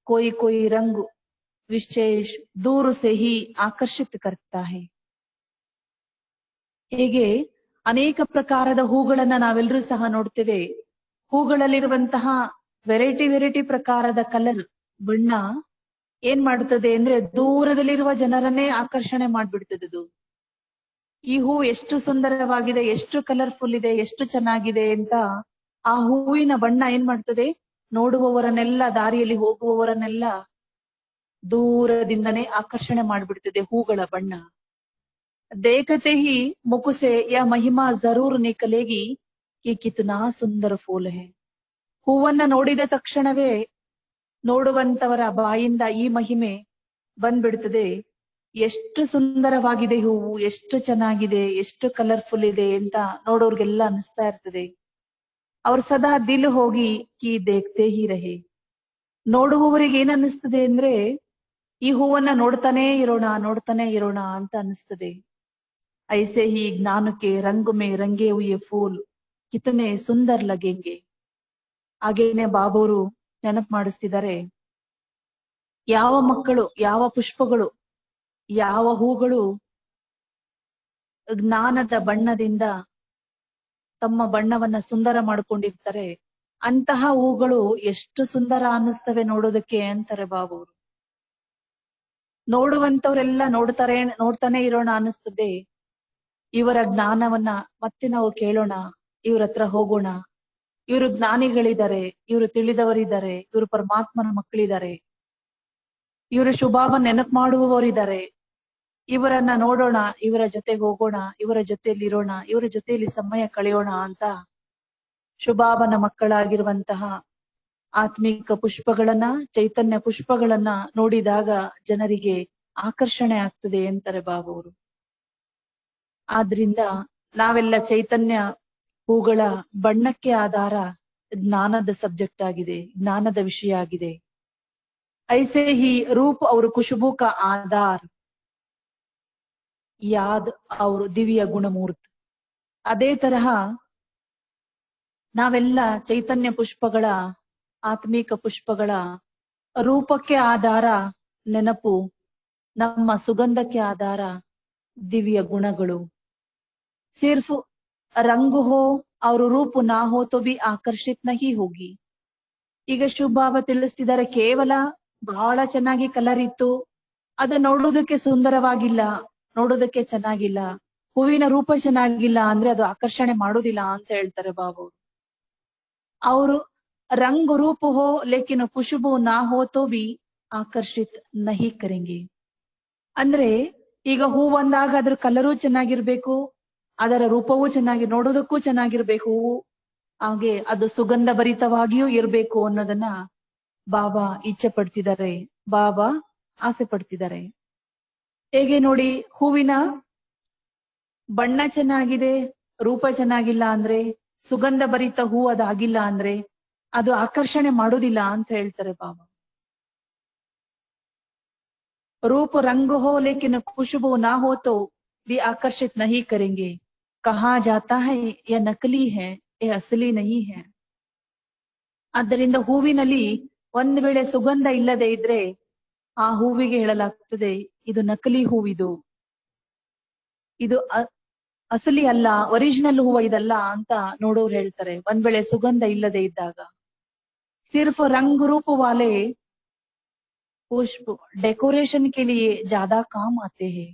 कोई कोई रंग विशेष दूर से ही आकर्षित करता है. ಹೇಗೆ ಅನೇಕ ಪ್ರಕಾರದ ಹೂಗಳನ್ನ ನಾವೆಲ್ಲರೂ ಸಹ ನೋಡ್ತೇವೆ. ಹೂಗಳಲ್ಲಿರುವಂತಹ ವೆರೈಟಿ ಪ್ರಕಾರದ ಕಲರ್, ಬಣ್ಣ ಏನ್ ಮಾಡುತ್ತದೆ ಅಂದ್ರೆ ದೂರದಲ್ಲಿರುವ ಜನರನ್ನೇ ಆಕರ್ಷಣೆ ಮಾಡ್ಬಿಡ್ತದದು. ಈ ಹೂ ಎಷ್ಟು ಸುಂದರವಾಗಿದೆ, ಎಷ್ಟು ಕಲರ್ಫುಲ್ ಇದೆ, ಎಷ್ಟು ಚೆನ್ನಾಗಿದೆ ಅಂತ ಆ ಹೂವಿನ ಬಣ್ಣ ಏನ್ ಮಾಡ್ತದೆ, ನೋಡುವವರನ್ನೆಲ್ಲ, ದಾರಿಯಲ್ಲಿ ಹೋಗುವವರನ್ನೆಲ್ಲ ದೂರದಿಂದನೇ ಆಕರ್ಷಣೆ ಮಾಡ್ಬಿಡ್ತದೆ ಹೂಗಳ ಬಣ್ಣ. देखते ही मुख से यह महिमा जरूर निकलेगी कि कितना सुंदर फूल है. ಹೂವನ್ನ ನೋಡಿದ ತಕ್ಷಣವೇ ನೋಡುವಂತವರ ಬಾಯಿಂದ ಈ ಮಹಿಮೆ ಬಂದ್ಬಿಡ್ತದೆ. ಎಷ್ಟು ಸುಂದರವಾಗಿದೆ ಹೂವು, ಎಷ್ಟು ಚೆನ್ನಾಗಿದೆ, ಎಷ್ಟು ಕಲರ್ಫುಲ್ ಇದೆ ಅಂತ ನೋಡೋರ್ಗೆಲ್ಲ ಅನಿಸ್ತಾ ಇರ್ತದೆ. ಅವ್ರ ಸದಾ ದಿಲ್ ಹೋಗಿ ಕಿ ದೇಖ್ತೆ ಹಿ ರಹೆ. ನೋಡುವವರಿಗೆ ಏನ್ ಅನ್ನಿಸ್ತದೆ ಅಂದ್ರೆ ಈ ಹೂವನ್ನ ನೋಡ್ತಾನೆ ಇರೋಣ ಅಂತ ಅನಿಸ್ತದೆ. ಐಸೆ ಹಿ ಜ್ಞಾನಕ್ಕೆ ರಂಗು ಮೇ ರಂಗೆ ಹುಯೆ ಫೂಲ್ ಕಿತನೆ ಸುಂದರ್ ಲಗೆಂಗೆ. ಹಾಗೇನೆ ಬಾಬೋರು ನೆನಪು ಮಾಡಿಸ್ತಿದ್ದಾರೆ, ಯಾವ ಮಕ್ಕಳು, ಯಾವ ಪುಷ್ಪಗಳು, ಯಾವ ಹೂಗಳು ಜ್ಞಾನದ ಬಣ್ಣದಿಂದ ತಮ್ಮ ಬಣ್ಣವನ್ನ ಸುಂದರ ಮಾಡ್ಕೊಂಡಿರ್ತಾರೆ, ಅಂತಹ ಹೂಗಳು ಎಷ್ಟು ಸುಂದರ ಅನ್ನಿಸ್ತವೆ ನೋಡೋದಕ್ಕೆ ಅಂತಾರೆ ಬಾಬೋರು. ನೋಡುವಂತವ್ರೆಲ್ಲ ನೋಡ್ತಾನೆ ಇರೋಣ ಅನ್ನಿಸ್ತದೆ. ಇವರ ಜ್ಞಾನವನ್ನ ಮತ್ತೆ ನಾವು ಕೇಳೋಣ, ಇವ್ರ ಹತ್ರ ಹೋಗೋಣ, ಇವರು ಜ್ಞಾನಿಗಳಿದ್ದಾರೆ, ಇವರು ತಿಳಿದವರಿದ್ದಾರೆ, ಇವರು ಪರಮಾತ್ಮನ ಮಕ್ಕಳಿದ್ದಾರೆ, ಇವರು ಶುಭಾವ ನೆನಪು ಮಾಡುವವರಿದ್ದಾರೆ, ಇವರನ್ನ ನೋಡೋಣ, ಇವರ ಜೊತೆ ಹೋಗೋಣ, ಇವರ ಜೊತೆಯಲ್ಲಿ ಇರೋಣ, ಇವರ ಜೊತೆಯಲ್ಲಿ ಸಮಯ ಕಳೆಯೋಣ ಅಂತ ಶುಭಾವನ ಮಕ್ಕಳಾಗಿರುವಂತಹ ಆತ್ಮಿಕ ಪುಷ್ಪಗಳನ್ನ, ಚೈತನ್ಯ ಪುಷ್ಪಗಳನ್ನ ನೋಡಿದಾಗ ಜನರಿಗೆ ಆಕರ್ಷಣೆ ಆಗ್ತದೆ ಅಂತಾರೆ ಬಾಬಾವರು. ಆದ್ರಿಂದ ನಾವೆಲ್ಲ ಚೈತನ್ಯ ಹೂಗಳ ಬಣ್ಣಕ್ಕೆ ಆಧಾರ ಜ್ಞಾನದ ಸಬ್ಜೆಕ್ಟ್ ಆಗಿದೆ, ಜ್ಞಾನದ ವಿಷಯ ಆಗಿದೆ. ಐಸೆ ಹಿ ರೂಪ್ और खुशबू का आधार याद और ದಿವ್ಯ ಗುಣಮೂರ್ತಿ. ಅದೇ ತರಹ ನಾವೆಲ್ಲ ಚೈತನ್ಯ ಪುಷ್ಪಗಳ, ಆತ್ಮಿಕ ಪುಷ್ಪಗಳ ರೂಪಕ್ಕೆ ಆಧಾರ ನೆನಪು, ನಮ್ಮ ಸುಗಂಧಕ್ಕೆ ಆಧಾರ ದಿವ್ಯ ಗುಣಗಳು. ಸಿರ್ಫ್ ರಂಗ್ ಹೋ और ರೂಪ್ ನಾ ಹೋ ತೋ ಬಿ ಆಕರ್ಷಿತ್ ನಹಿ ಹೋಗಿ. ಈಗ ಶುಭಾವ ತಿಳಿಸ್ತಿದ್ದಾರೆ, ಕೇವಲ ಬಹಳ ಚೆನ್ನಾಗಿ ಕಲರ್ ಇತ್ತು, ಅದು ನೋಡೋದಕ್ಕೆ ಸುಂದರವಾಗಿಲ್ಲ, ನೋಡೋದಕ್ಕೆ ಚೆನ್ನಾಗಿಲ್ಲ, ಹೂವಿನ ರೂಪ ಚೆನ್ನಾಗಿಲ್ಲ ಅಂದ್ರೆ ಅದು ಆಕರ್ಷಣೆ ಮಾಡೋದಿಲ್ಲ ಅಂತ ಹೇಳ್ತಾರೆ ಬಾಬು. ಅವರು ರಂಗ್ ರೂಪ ಹೋ ಲೇಕಿನ್ ಖುಷಬು ನಾ ಹೋ ತೋ ಬಿ ಆಕರ್ಷಿತ್ ನಹಿ ಕರೆಂಗೆ. ಅಂದ್ರೆ ಈಗ ಹೂ ಬಂದಾಗ ಅದ್ರ ಕಲರು ಚೆನ್ನಾಗಿರ್ಬೇಕು, ಅದರ ರೂಪವೂ ಚೆನ್ನಾಗಿ, ನೋಡೋದಕ್ಕೂ ಚೆನ್ನಾಗಿರ್ಬೇಕು ಹೂವು, ಹಾಗೆ ಅದು ಸುಗಂಧ ಭರಿತವಾಗಿಯೂ ಇರ್ಬೇಕು ಅನ್ನೋದನ್ನ ಬಾಬಾ ಇಚ್ಛೆ ಪಡ್ತಿದ್ದಾರೆ, ಬಾಬಾ ಆಸೆ ಪಡ್ತಿದ್ದಾರೆ. ಹೇಗೆ ನೋಡಿ, ಹೂವಿನ ಬಣ್ಣ ಚೆನ್ನಾಗಿದೆ, ರೂಪ ಚೆನ್ನಾಗಿಲ್ಲ ಅಂದ್ರೆ, ಸುಗಂಧ ಭರಿತ ಹೂ ಅದಾಗಿಲ್ಲ ಅಂದ್ರೆ ಅದು ಆಕರ್ಷಣೆ ಮಾಡೋದಿಲ್ಲ ಅಂತ ಹೇಳ್ತಾರೆ ಬಾಬಾ. रूप रंग हो लेकिन खुशबू ना हो तो भी आकर्षित नहीं करेंगे. कहा जाता है यह नकली है, यह असली नहीं है. ಆದ್ದರಿಂದ ಹೂವಿನಲ್ಲಿ ಒಂದ್ ವೇಳೆ ಸುಗಂಧ ಇಲ್ಲದೆ ಇದ್ರೆ ಆ ಹೂವಿಗೆ ಹೇಳಲಾಗ್ತದೆ ಇದು ನಕಲಿ ಹೂವಿದು, ಇದು ಅಸಲಿ ಅಲ್ಲ, ಒರಿಜಿನಲ್ ಹೂವ ಇದಲ್ಲ ಅಂತ ನೋಡೋರು ಹೇಳ್ತಾರೆ ಒಂದ್ ವೇಳೆ ಸುಗಂಧ ಇಲ್ಲದೆ ಇದ್ದಾಗ. ಸಿರ್ಫ್ ರಂಗ್ ರೂಪ ವಾಲೆ पुष्प डेकोरेशन के लिए ज्यादा काम आते हैं.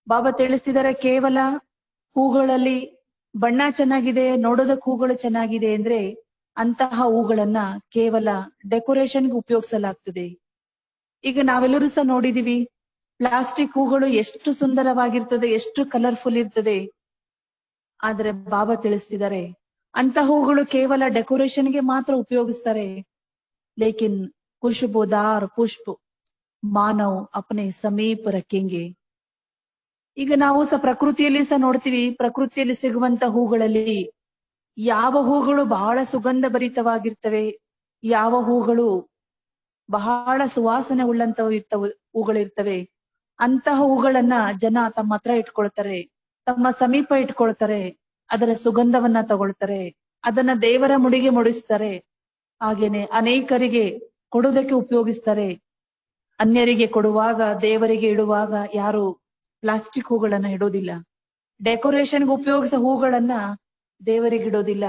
ಬಾಬಾ ತಿಳಿಸ್ತಿದ್ದಾರೆ, ಕೇವಲ ಹೂಗಳಲ್ಲಿ ಬಣ್ಣ ಚೆನ್ನಾಗಿದೆ, ನೋಡೋದಕ್ಕೆ ಹೂಗಳು ಚೆನ್ನಾಗಿದೆ ಅಂದ್ರೆ ಅಂತಹ ಹೂಗಳನ್ನ ಕೇವಲ ಡೆಕೋರೇಷನ್ಗೆ ಉಪಯೋಗಿಸಲಾಗ್ತದೆ. ಈಗ ನಾವೆಲ್ಲರೂ ಸಹ ನೋಡಿದೀವಿ, ಪ್ಲಾಸ್ಟಿಕ್ ಹೂಗಳು ಎಷ್ಟು ಸುಂದರವಾಗಿರ್ತದೆ, ಎಷ್ಟು ಕಲರ್ಫುಲ್ ಇರ್ತದೆ. ಆದ್ರೆ ಬಾಬಾ ತಿಳಿಸ್ತಿದ್ದಾರೆ, ಅಂತ ಹೂಗಳು ಕೇವಲ ಡೆಕೋರೇಷನ್ಗೆ ಮಾತ್ರ ಉಪಯೋಗಿಸ್ತಾರೆ. ಲೇಕಿನ್ ಖುಷ್ಬೂದಾರ್ ಪುಷ್ಪ ಮಾನವ್ ಅಪನೆ ಸಮೀಪ ರखेंगे. ಈಗ ನಾವು ಸಹ ಪ್ರಕೃತಿಯಲ್ಲಿ ಸಹ ನೋಡ್ತೀವಿ, ಪ್ರಕೃತಿಯಲ್ಲಿ ಸಿಗುವಂತ ಹೂಗಳಲ್ಲಿ ಯಾವ ಹೂಗಳು ಬಹಳ ಸುಗಂಧ ಭರಿತವಾಗಿರ್ತವೆ, ಯಾವ ಹೂಗಳು ಬಹಳ ಸುವಾಸನೆ ಉಳ್ಳಂತವು ಹೂಗಳಿರ್ತವೆ, ಅಂತಹ ಹೂಗಳನ್ನ ಜನ ತಮ್ಮ ಹತ್ರ ಇಟ್ಕೊಳ್ತಾರೆ, ತಮ್ಮ ಸಮೀಪ ಇಟ್ಕೊಳ್ತಾರೆ, ಅದರ ಸುಗಂಧವನ್ನ ತಗೊಳ್ತಾರೆ, ಅದನ್ನ ದೇವರ ಮುಡಿಗೆ ಮುಡಿಸ್ತಾರೆ. ಹಾಗೇನೆ ಅನೇಕರಿಗೆ ಕೊಡುವುದಕ್ಕೆ ಉಪಯೋಗಿಸ್ತಾರೆ. ಅನ್ಯರಿಗೆ ಕೊಡುವಾಗ, ದೇವರಿಗೆ ಇಡುವಾಗ ಯಾರು ಪ್ಲಾಸ್ಟಿಕ್ ಹೂಗಳನ್ನ ಇಡೋದಿಲ್ಲ. ಡೆಕೋರೇಷನ್ಗೆ ಉಪಯೋಗಿಸೋ ಹೂಗಳನ್ನ ದೇವರಿಗೆ ಇಡೋದಿಲ್ಲ,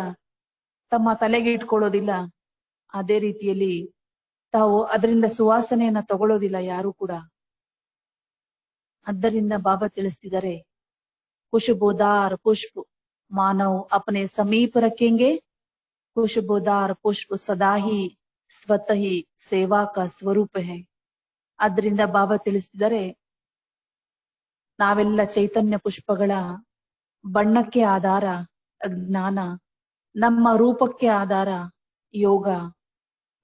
ತಮ್ಮ ತಲೆಗೆ ಇಟ್ಕೊಳ್ಳೋದಿಲ್ಲ. ಅದೇ ರೀತಿಯಲ್ಲಿ ತಾವು ಅದರಿಂದ ಸುವಾಸನೆಯನ್ನ ತಗೊಳ್ಳೋದಿಲ್ಲ ಯಾರು ಕೂಡ. ಆದ್ದರಿಂದ ಬಾಬಾ ತಿಳಿಸ್ತಿದ್ದಾರೆ, ಖುಷ್ಬೂದಾರ್ ಪುಷ್ಪ ಮಾನವ್ ಅಪನೆ ಸಮೀಪ ರखेंगे. ಖುಷ್ಬೂದಾರ್ ಪುಷ್ಪ ಸದಾಹಿ ಸ್ವತಃ ಸೇವಾ ಕಾ ಸ್ವರೂಪ ಹೈ. ಆದ್ರಿಂದ ಬಾಬಾ ತಿಳಿಸ್ತಿದ್ದಾರೆ, ನಾವೆಲ್ಲ ಚೈತನ್ಯ ಪುಷ್ಪಗಳ ಬಣ್ಣಕ್ಕೆ ಆಧಾರ ಜ್ಞಾನ, ನಮ್ಮ ರೂಪಕ್ಕೆ ಆಧಾರ ಯೋಗ,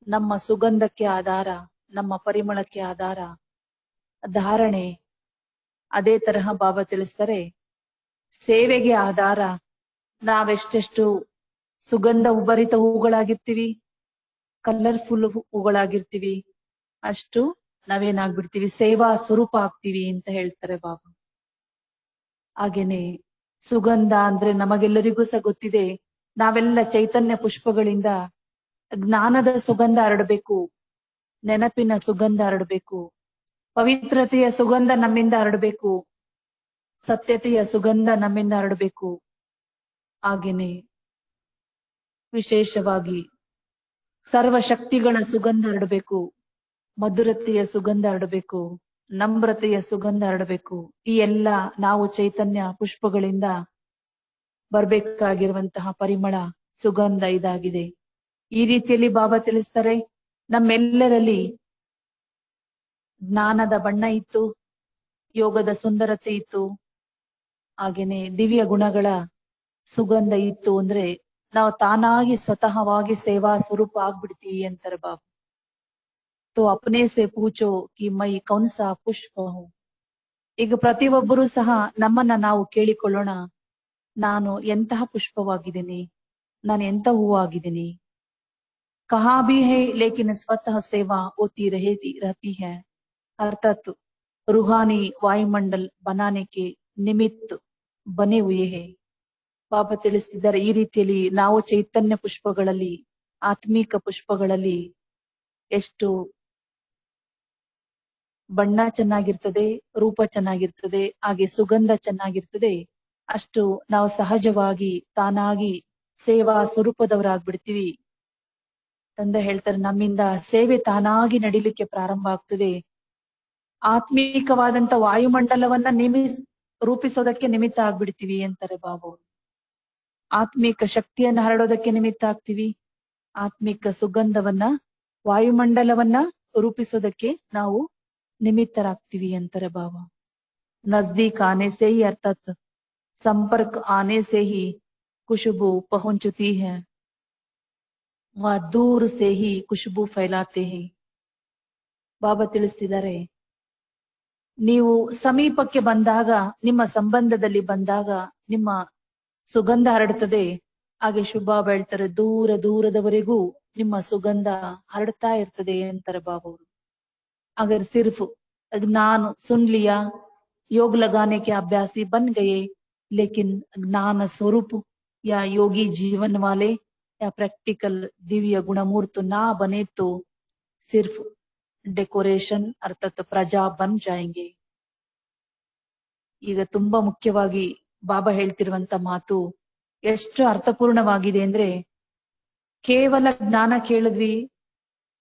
ನಮ್ಮ ಸುಗಂಧಕ್ಕೆ ಆಧಾರ, ನಮ್ಮ ಪರಿಮಳಕ್ಕೆ ಆಧಾರ ಧಾರಣೆ. ಅದೇ ತರಹ ಬಾಬಾ ತಿಳಿಸ್ತಾರೆ, ಸೇವೆಗೆ ಆಧಾರ ನಾವೆಷ್ಟೆಷ್ಟು ಸುಗಂಧ ಉಭರಿತ ಹೂಗಳಾಗಿರ್ತೀವಿ, ಕಲರ್ಫುಲ್ ಹೂಗಳಾಗಿರ್ತೀವಿ, ಅಷ್ಟು ನಾವೇನಾಗ್ಬಿಡ್ತೀವಿ, ಸೇವಾ ಸ್ವರೂಪ ಆಗ್ತೀವಿ ಅಂತ ಹೇಳ್ತಾರೆ ಬಾಬಾ. ಹಾಗೇನೆ ಸುಗಂಧ ಅಂದ್ರೆ ನಮಗೆಲ್ಲರಿಗೂ ಸಹ ಗೊತ್ತಿದೆ, ನಾವೆಲ್ಲ ಚೈತನ್ಯ ಪುಷ್ಪಗಳಿಂದ ಜ್ಞಾನದ ಸುಗಂಧ ಹರಡಬೇಕು, ನೆನಪಿನ ಸುಗಂಧ ಹರಡಬೇಕು, ಪವಿತ್ರತೆಯ ಸುಗಂಧ ನಮ್ಮಿಂದ ಹರಡಬೇಕು, ಸತ್ಯತೆಯ ಸುಗಂಧ ನಮ್ಮಿಂದ ಹರಡಬೇಕು. ಹಾಗೇನೆ ವಿಶೇಷವಾಗಿ ಸರ್ವಶಕ್ತಿಗಳ ಸುಗಂಧ ಹರಡಬೇಕು, ಮಧುರತೆಯ ಸುಗಂಧ ಹರಡಬೇಕು, ನಮ್ರತೆಯ ಸುಗಂಧ ಹರಡಬೇಕು. ಈ ಎಲ್ಲ ನಾವು ಚೈತನ್ಯ ಪುಷ್ಪಗಳಿಂದ ಬರ್ಬೇಕಾಗಿರುವಂತಹ ಪರಿಮಳ ಸುಗಂಧ ಇದಾಗಿದೆ. ಈ ರೀತಿಯಲ್ಲಿ ಬಾಬಾ ತಿಳಿಸ್ತಾರೆ, ನಮ್ಮೆಲ್ಲರಲ್ಲಿ ಜ್ಞಾನದ ಬಣ್ಣ ಇತ್ತು, ಯೋಗದ ಸುಂದರತೆ ಇತ್ತು, ಹಾಗೇನೆ ದಿವ್ಯ ಗುಣಗಳ ಸುಗಂಧ ಇತ್ತು ಅಂದ್ರೆ ನಾವು ತಾನಾಗಿ ಸ್ವತಃವಾಗಿ ಸೇವಾ ಸ್ವರೂಪ ಆಗ್ಬಿಡ್ತೀವಿ ಅಂತಾರೆ ಬಾಬಾ. ತೋ ಅಪ್ನೆ ಸೆ ಪೂಚೋ ಕಿ ಮೈ ಕೌನ್ ಸಾ ಪುಷ್ಪ ಹೂ. ಈಗ ಪ್ರತಿಯೊಬ್ಬರೂ ಸಹ ನಮ್ಮನ್ನ ನಾವು ಕೇಳಿಕೊಳ್ಳೋಣ, ನಾನು ಎಂತಹ ಪುಷ್ಪವಾಗಿದ್ದೀನಿ, ನಾನು ಎಂತ ಹೂವಾಗಿದ್ದೀನಿ. ಕಹಾ ಭಿ ಹೈ ಲೇಕಿನ್ ಸ್ವತಃ ಸೇವಾ ಹೋತಿ रहती है. ಅರ್ಥಾತ್ ರೂಹಾನಿ ವಾಯುಮಂಡಲ್ ಬನಾನೆ ಕೆ ನಿಮಿತ್ ಬನೆ ಹುಯೇ ಹೈ. ಬಾಬಾ ತಿಳಿಸ್ತಿದ್ದಾರೆ, ಈ ರೀತಿಯಲ್ಲಿ ನಾವು ಚೈತನ್ಯ ಪುಷ್ಪಗಳಲ್ಲಿ, ಆತ್ಮೀಕ ಪುಷ್ಪಗಳಲ್ಲಿ ಎಷ್ಟು ಬಣ್ಣ ಚೆನ್ನಾಗಿರ್ತದೆ, ರೂಪ ಚೆನ್ನಾಗಿರ್ತದೆ, ಹಾಗೆ ಸುಗಂಧ ಚೆನ್ನಾಗಿರ್ತದೆ, ಅಷ್ಟು ನಾವು ಸಹಜವಾಗಿ ತಾನಾಗಿ ಸೇವಾ ಸ್ವರೂಪದವರಾಗ್ಬಿಡ್ತೀವಿ. ತಂದೆ ಹೇಳ್ತಾರೆ, ನಮ್ಮಿಂದ ಸೇವೆ ತಾನಾಗಿ ನಡಿಲಿಕ್ಕೆ ಪ್ರಾರಂಭ ಆಗ್ತದೆ. ಆತ್ಮೀಕವಾದಂತ ವಾಯುಮಂಡಲವನ್ನ ರೂಪಿಸೋದಕ್ಕೆ ನಿಮಿತ್ತ ಆಗ್ಬಿಡ್ತೀವಿ ಅಂತಾರೆ ಬಾಬು. ಆತ್ಮಿಕ ಶಕ್ತಿಯನ್ನ ಹರಡೋದಕ್ಕೆ ನಿಮಿತ್ತ ಆಗ್ತೀವಿ, ಆತ್ಮಿಕ ಸುಗಂಧವನ್ನ, ವಾಯುಮಂಡಲವನ್ನ ರೂಪಿಸೋದಕ್ಕೆ ನಾವು ನಿಮಿತ್ತರಾಗ್ತೀವಿ ಅಂತಾರೆ ಬಾಬಾ. ನಜ್ದೀಕ್ ಆನೆ ಸೇ ಹಿ ಅರ್ಥಾತ್ ಸಂಪರ್ಕ ಆನೆ ಸೇ ಹಿ ಖುಷ್ಬೂ ಪಹುಂಚುತ್ತೀ ಹೈ, ವ ದೂರ್ ಸೇ ಹಿ ಖುಷ್ಬೂ ಫೈಲಾತೆ ಹೈ. ಬಾಬಾ ತಿಳಿಸ್ತಿದ್ದಾರೆ, ನೀವು ಸಮೀಪಕ್ಕೆ ಬಂದಾಗ, ನಿಮ್ಮ ಸಂಬಂಧದಲ್ಲಿ ಬಂದಾಗ ನಿಮ್ಮ ಸುಗಂಧ ಹರಡುತ್ತದೆ. ಹಾಗೆ ಶುಭ ಹೇಳ್ತಾರೆ, ದೂರ ದೂರದವರೆಗೂ ನಿಮ್ಮ ಸುಗಂಧ ಹರಡ್ತಾ ಇರ್ತದೆ ಅಂತಾರೆ ಬಾಬಾ ಅವರು. अगर सिर्फ ज्ञान सुन लिया, योग लगाने के अभ्यासी बन गए, लेकिन ज्ञान स्वरूप या योगी जीवन वाले या प्रैक्टिकल दिव्य गुणमूर्त ना बने तो सिर्फ डेकोरेशन अर्थात प्रजा बन जाएंगे. ಈಗ ತುಂಬಾ ಮುಖ್ಯವಾಗಿ ಬಾಬಾ ಹೇಳ್ತಿರುವಂತ ಮಾತು ಎಷ್ಟು ಅರ್ಥಪೂರ್ಣವಾಗಿದೆ ಅಂದ್ರೆ, ಕೇವಲ ಜ್ಞಾನ ಕೇಳಿದ್ವಿ,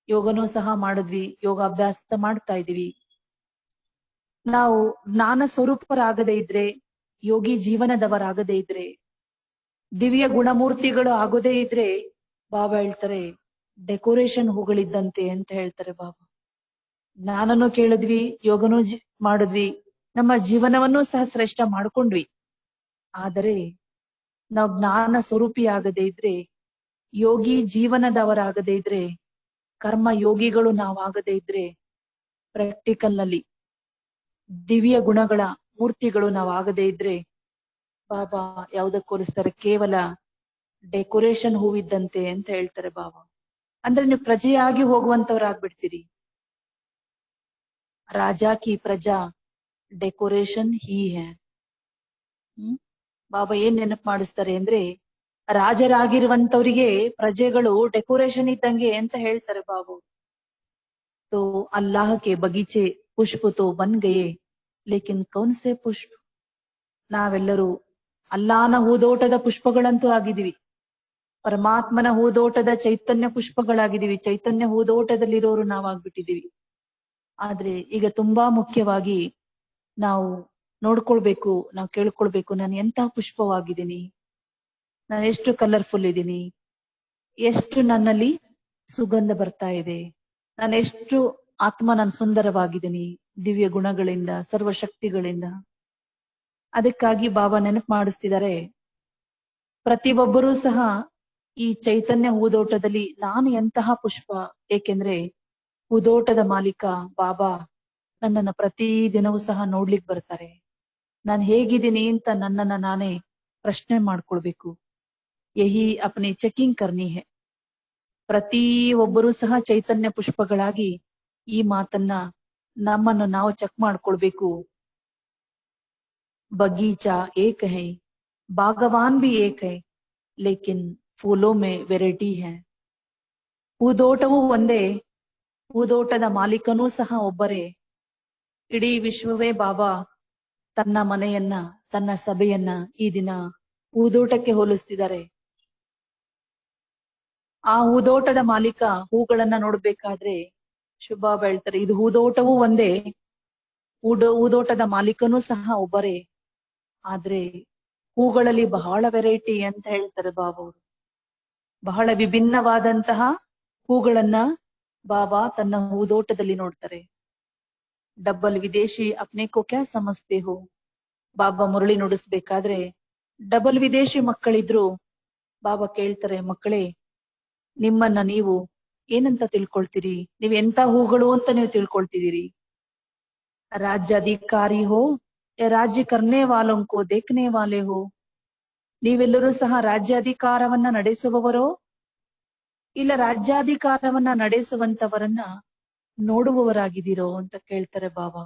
ಯೋಗನೂ ಸಹ ಮಾಡಿದ್ವಿ, ಯೋಗಾಭ್ಯಾಸ ಮಾಡ್ತಾ ಇದೀವಿ. ನಾವು ಜ್ಞಾನ ಸ್ವರೂಪರಾಗದೇ ಇದ್ರೆ, ಯೋಗಿ ಜೀವನದವರಾಗದೇ ಇದ್ರೆ, ದಿವ್ಯ ಗುಣಮೂರ್ತಿಗಳು ಆಗೋದೇ ಇದ್ರೆ, ಬಾಬಾ ಹೇಳ್ತಾರೆ ಡೆಕೋರೇಷನ್ ಹೂಗಳಿದ್ದಂತೆ ಅಂತ ಹೇಳ್ತಾರೆ ಬಾಬಾ. ಜ್ಞಾನನೂ ಕೇಳಿದ್ವಿ, ಯೋಗನೂ ಮಾಡಿದ್ವಿ, ನಮ್ಮ ಜೀವನವನ್ನೂ ಸಹ ಶ್ರೇಷ್ಠ ಮಾಡ್ಕೊಂಡ್ವಿ. ಆದರೆ ನಾವು ಜ್ಞಾನ ಸ್ವರೂಪಿಯಾಗದೇ ಇದ್ರೆ, ಯೋಗಿ ಜೀವನದವರಾಗದೇ ಇದ್ರೆ, ಕರ್ಮ ಯೋಗಿಗಳು ನಾವಾಗದೇ ಇದ್ರೆ, ಪ್ರಾಕ್ಟಿಕಲ್ ನಲ್ಲಿ ದಿವ್ಯ ಗುಣಗಳ ಮೂರ್ತಿಗಳು ನಾವಾಗದೇ ಇದ್ರೆ, ಬಾಬಾ ಯಾವುದಕ್ಕೆ ಹೋಲಿಸ್ತಾರೆ? ಕೇವಲ ಡೆಕೋರೇಷನ್ ಹೂವಿದ್ದಂತೆ ಅಂತ ಹೇಳ್ತಾರೆ ಬಾಬಾ. ಅಂದ್ರೆ ನೀವು ಪ್ರಜೆಯಾಗಿ ಹೋಗುವಂತವ್ರಾಗ್ಬಿಡ್ತೀರಿ. ರಾಜಾ ಕಿ ಪ್ರಜಾ ಡೆಕೋರೇಷನ್ ಹೀ ಹೇ. ಬಾಬಾ ಏನ್ ನೆನಪು ಮಾಡಿಸ್ತಾರೆ ಅಂದ್ರೆ, ರಾಜರಾಗಿರುವಂತವರಿಗೆ ಪ್ರಜೆಗಳು ಡೆಕೋರೇಷನ್ ಇದ್ದಂಗೆ ಅಂತ ಹೇಳ್ತಾರೆ ಬಾಬು. तो अल्लाह के बगीचे पुष्प तो बन गए, लेकिन कौन से पुष्प? ನಾವೆಲ್ಲರೂ ಅಲ್ಲಾನ ಹೂದೋಟದ ಪುಷ್ಪಗಳಂತೂ ಆಗಿದ್ದೀವಿ, ಪರಮಾತ್ಮನ ಹೂದೋಟದ ಚೈತನ್ಯ ಪುಷ್ಪಗಳಾಗಿದ್ದೀವಿ, ಚೈತನ್ಯ ಹೂದೋಟದಲ್ಲಿರೋರು ನಾವಾಗ್ಬಿಟ್ಟಿದೀವಿ. ಆದ್ರೆ ಈಗ ತುಂಬಾ ಮುಖ್ಯವಾಗಿ ನಾವು ನೋಡ್ಕೊಳ್ಬೇಕು, ನಾವು ಕೇಳ್ಕೊಳ್ಬೇಕು, ನಾನು ಎಂತ ಪುಷ್ಪವಾಗಿದ್ದೀನಿ, ನಾನು ಎಷ್ಟು ಕಲರ್ಫುಲ್ ಇದ್ದೀನಿ, ಎಷ್ಟು ನನ್ನಲ್ಲಿ ಸುಗಂಧ ಬರ್ತಾ ಇದೆ, ನಾನು ಎಷ್ಟು ನಾನು ಸುಂದರವಾಗಿದ್ದೀನಿ ದಿವ್ಯ ಗುಣಗಳಿಂದ, ಸರ್ವಶಕ್ತಿಗಳಿಂದ. ಅದಕ್ಕಾಗಿ ಬಾಬಾ ನೆನಪು ಮಾಡಿಸ್ತಿದ್ದಾರೆ, ಪ್ರತಿಯೊಬ್ಬರೂ ಸಹ ಈ ಚೈತನ್ಯ ಹೂದೋಟದಲ್ಲಿ ನಾನು ಎಂತಹ ಪುಷ್ಪ. ಏಕೆಂದ್ರೆ ಹೂದೋಟದ ಮಾಲೀಕ ಬಾಬಾ ನನ್ನನ್ನ ಪ್ರತಿ ದಿನವೂ ಸಹ ನೋಡ್ಲಿಕ್ಕೆ ಬರ್ತಾರೆ. ನಾನು ಹೇಗಿದ್ದೀನಿ ಅಂತ ನನ್ನನ್ನ ನಾನೇ ಪ್ರಶ್ನೆ ಮಾಡ್ಕೊಳ್ಬೇಕು. ಯಹಿ ಅಪ್ನಿ ಚೆಕಿಂಗ್ ಕರ್ನಿ ಹೇ. ಪ್ರತಿ ಒಬ್ಬರೂ ಸಹ ಚೈತನ್ಯ ಪುಷ್ಪಗಳಾಗಿ ಈ ಮಾತನ್ನ ನಮ್ಮನ್ನು ನಾವು ಚೆಕ್ ಮಾಡ್ಕೊಳ್ಬೇಕು. ಬಗೀಚಾ ಏಕ ಹೈ, ಬಾಗವಾನ್ ಬಿ ಏಕ ಹೈ, ಲೇಕಿನ್ ಫೂಲೋ ಮೇ ವೆರೈಟಿ ಹೈ. ಹೂದೋಟವೂ ಒಂದೇ, ಹೂದೋಟದ ಮಾಲೀಕನೂ ಸಹ ಒಬ್ಬರೇ. ಇಡೀ ವಿಶ್ವವೇ ಬಾಬಾ ತನ್ನ ಮನೆಯನ್ನ, ತನ್ನ ಸಭೆಯನ್ನ ಈ ದಿನ ಹೂದೋಟಕ್ಕೆ ಹೋಲಿಸ್ತಿದ್ದಾರೆ. ಆ ಹೂದೋಟದ ಮಾಲೀಕ ಹೂಗಳನ್ನ ನೋಡ್ಬೇಕಾದ್ರೆ ಶುಭಾಬಾ ಹೇಳ್ತಾರೆ, ಇದು ಹೂದೋಟವೂ ಒಂದೇ, ಹೂದೋಟದ ಮಾಲೀಕನೂ ಸಹ ಒಬ್ಬರೇ, ಆದ್ರೆ ಹೂಗಳಲ್ಲಿ ಬಹಳ ವೆರೈಟಿ ಅಂತ ಹೇಳ್ತಾರೆ ಬಾಬಾ ಅವರು. ಬಹಳ ವಿಭಿನ್ನವಾದಂತಹ ಹೂಗಳನ್ನ ಬಾಬಾ ತನ್ನ ಹೂದೋಟದಲ್ಲಿ ನೋಡ್ತಾರೆ. ಡಬ್ಬಲ್ ವಿದೇಶಿ ಅಪ್ನೆ ಕೋ ಕ್ಯಾ ಸಮಜ್ತೆ ಹೋ. ಬಾಬಾ ಮುರಳಿ ನುಡಿಸ್ಬೇಕಾದ್ರೆ ಡಬಲ್ ವಿದೇಶಿ ಮಕ್ಕಳಿದ್ರು ಬಾಬಾ ಕೇಳ್ತಾರೆ, ಮಕ್ಕಳೇ ನಿಮ್ಮನ್ನ ನೀವು ಏನಂತ ತಿಳ್ಕೊಳ್ತೀರಿ, ನೀವ್ ಎಂತ ಹೂಗಳು ಅಂತ ನೀವು ತಿಳ್ಕೊಳ್ತಿದ್ದೀರಿ? ರಾಜ್ಯಾಧಿಕಾರಿ ಹೋ ರಾಜ್ಯ ಕರ್ನೆ ವಾಲೋಂಕೋ ದೇಖ್ನೆ ವಾಲೆ ಹೋ. ನೀವೆಲ್ಲರೂ ಸಹ ರಾಜ್ಯಾಧಿಕಾರವನ್ನ ನಡೆಸುವವರೋ ಇಲ್ಲ ರಾಜ್ಯಾಧಿಕಾರವನ್ನ ನಡೆಸುವಂತವರನ್ನ ನೋಡುವವರಾಗಿದ್ದೀರೋ ಅಂತ ಕೇಳ್ತಾರೆ ಬಾಬಾ.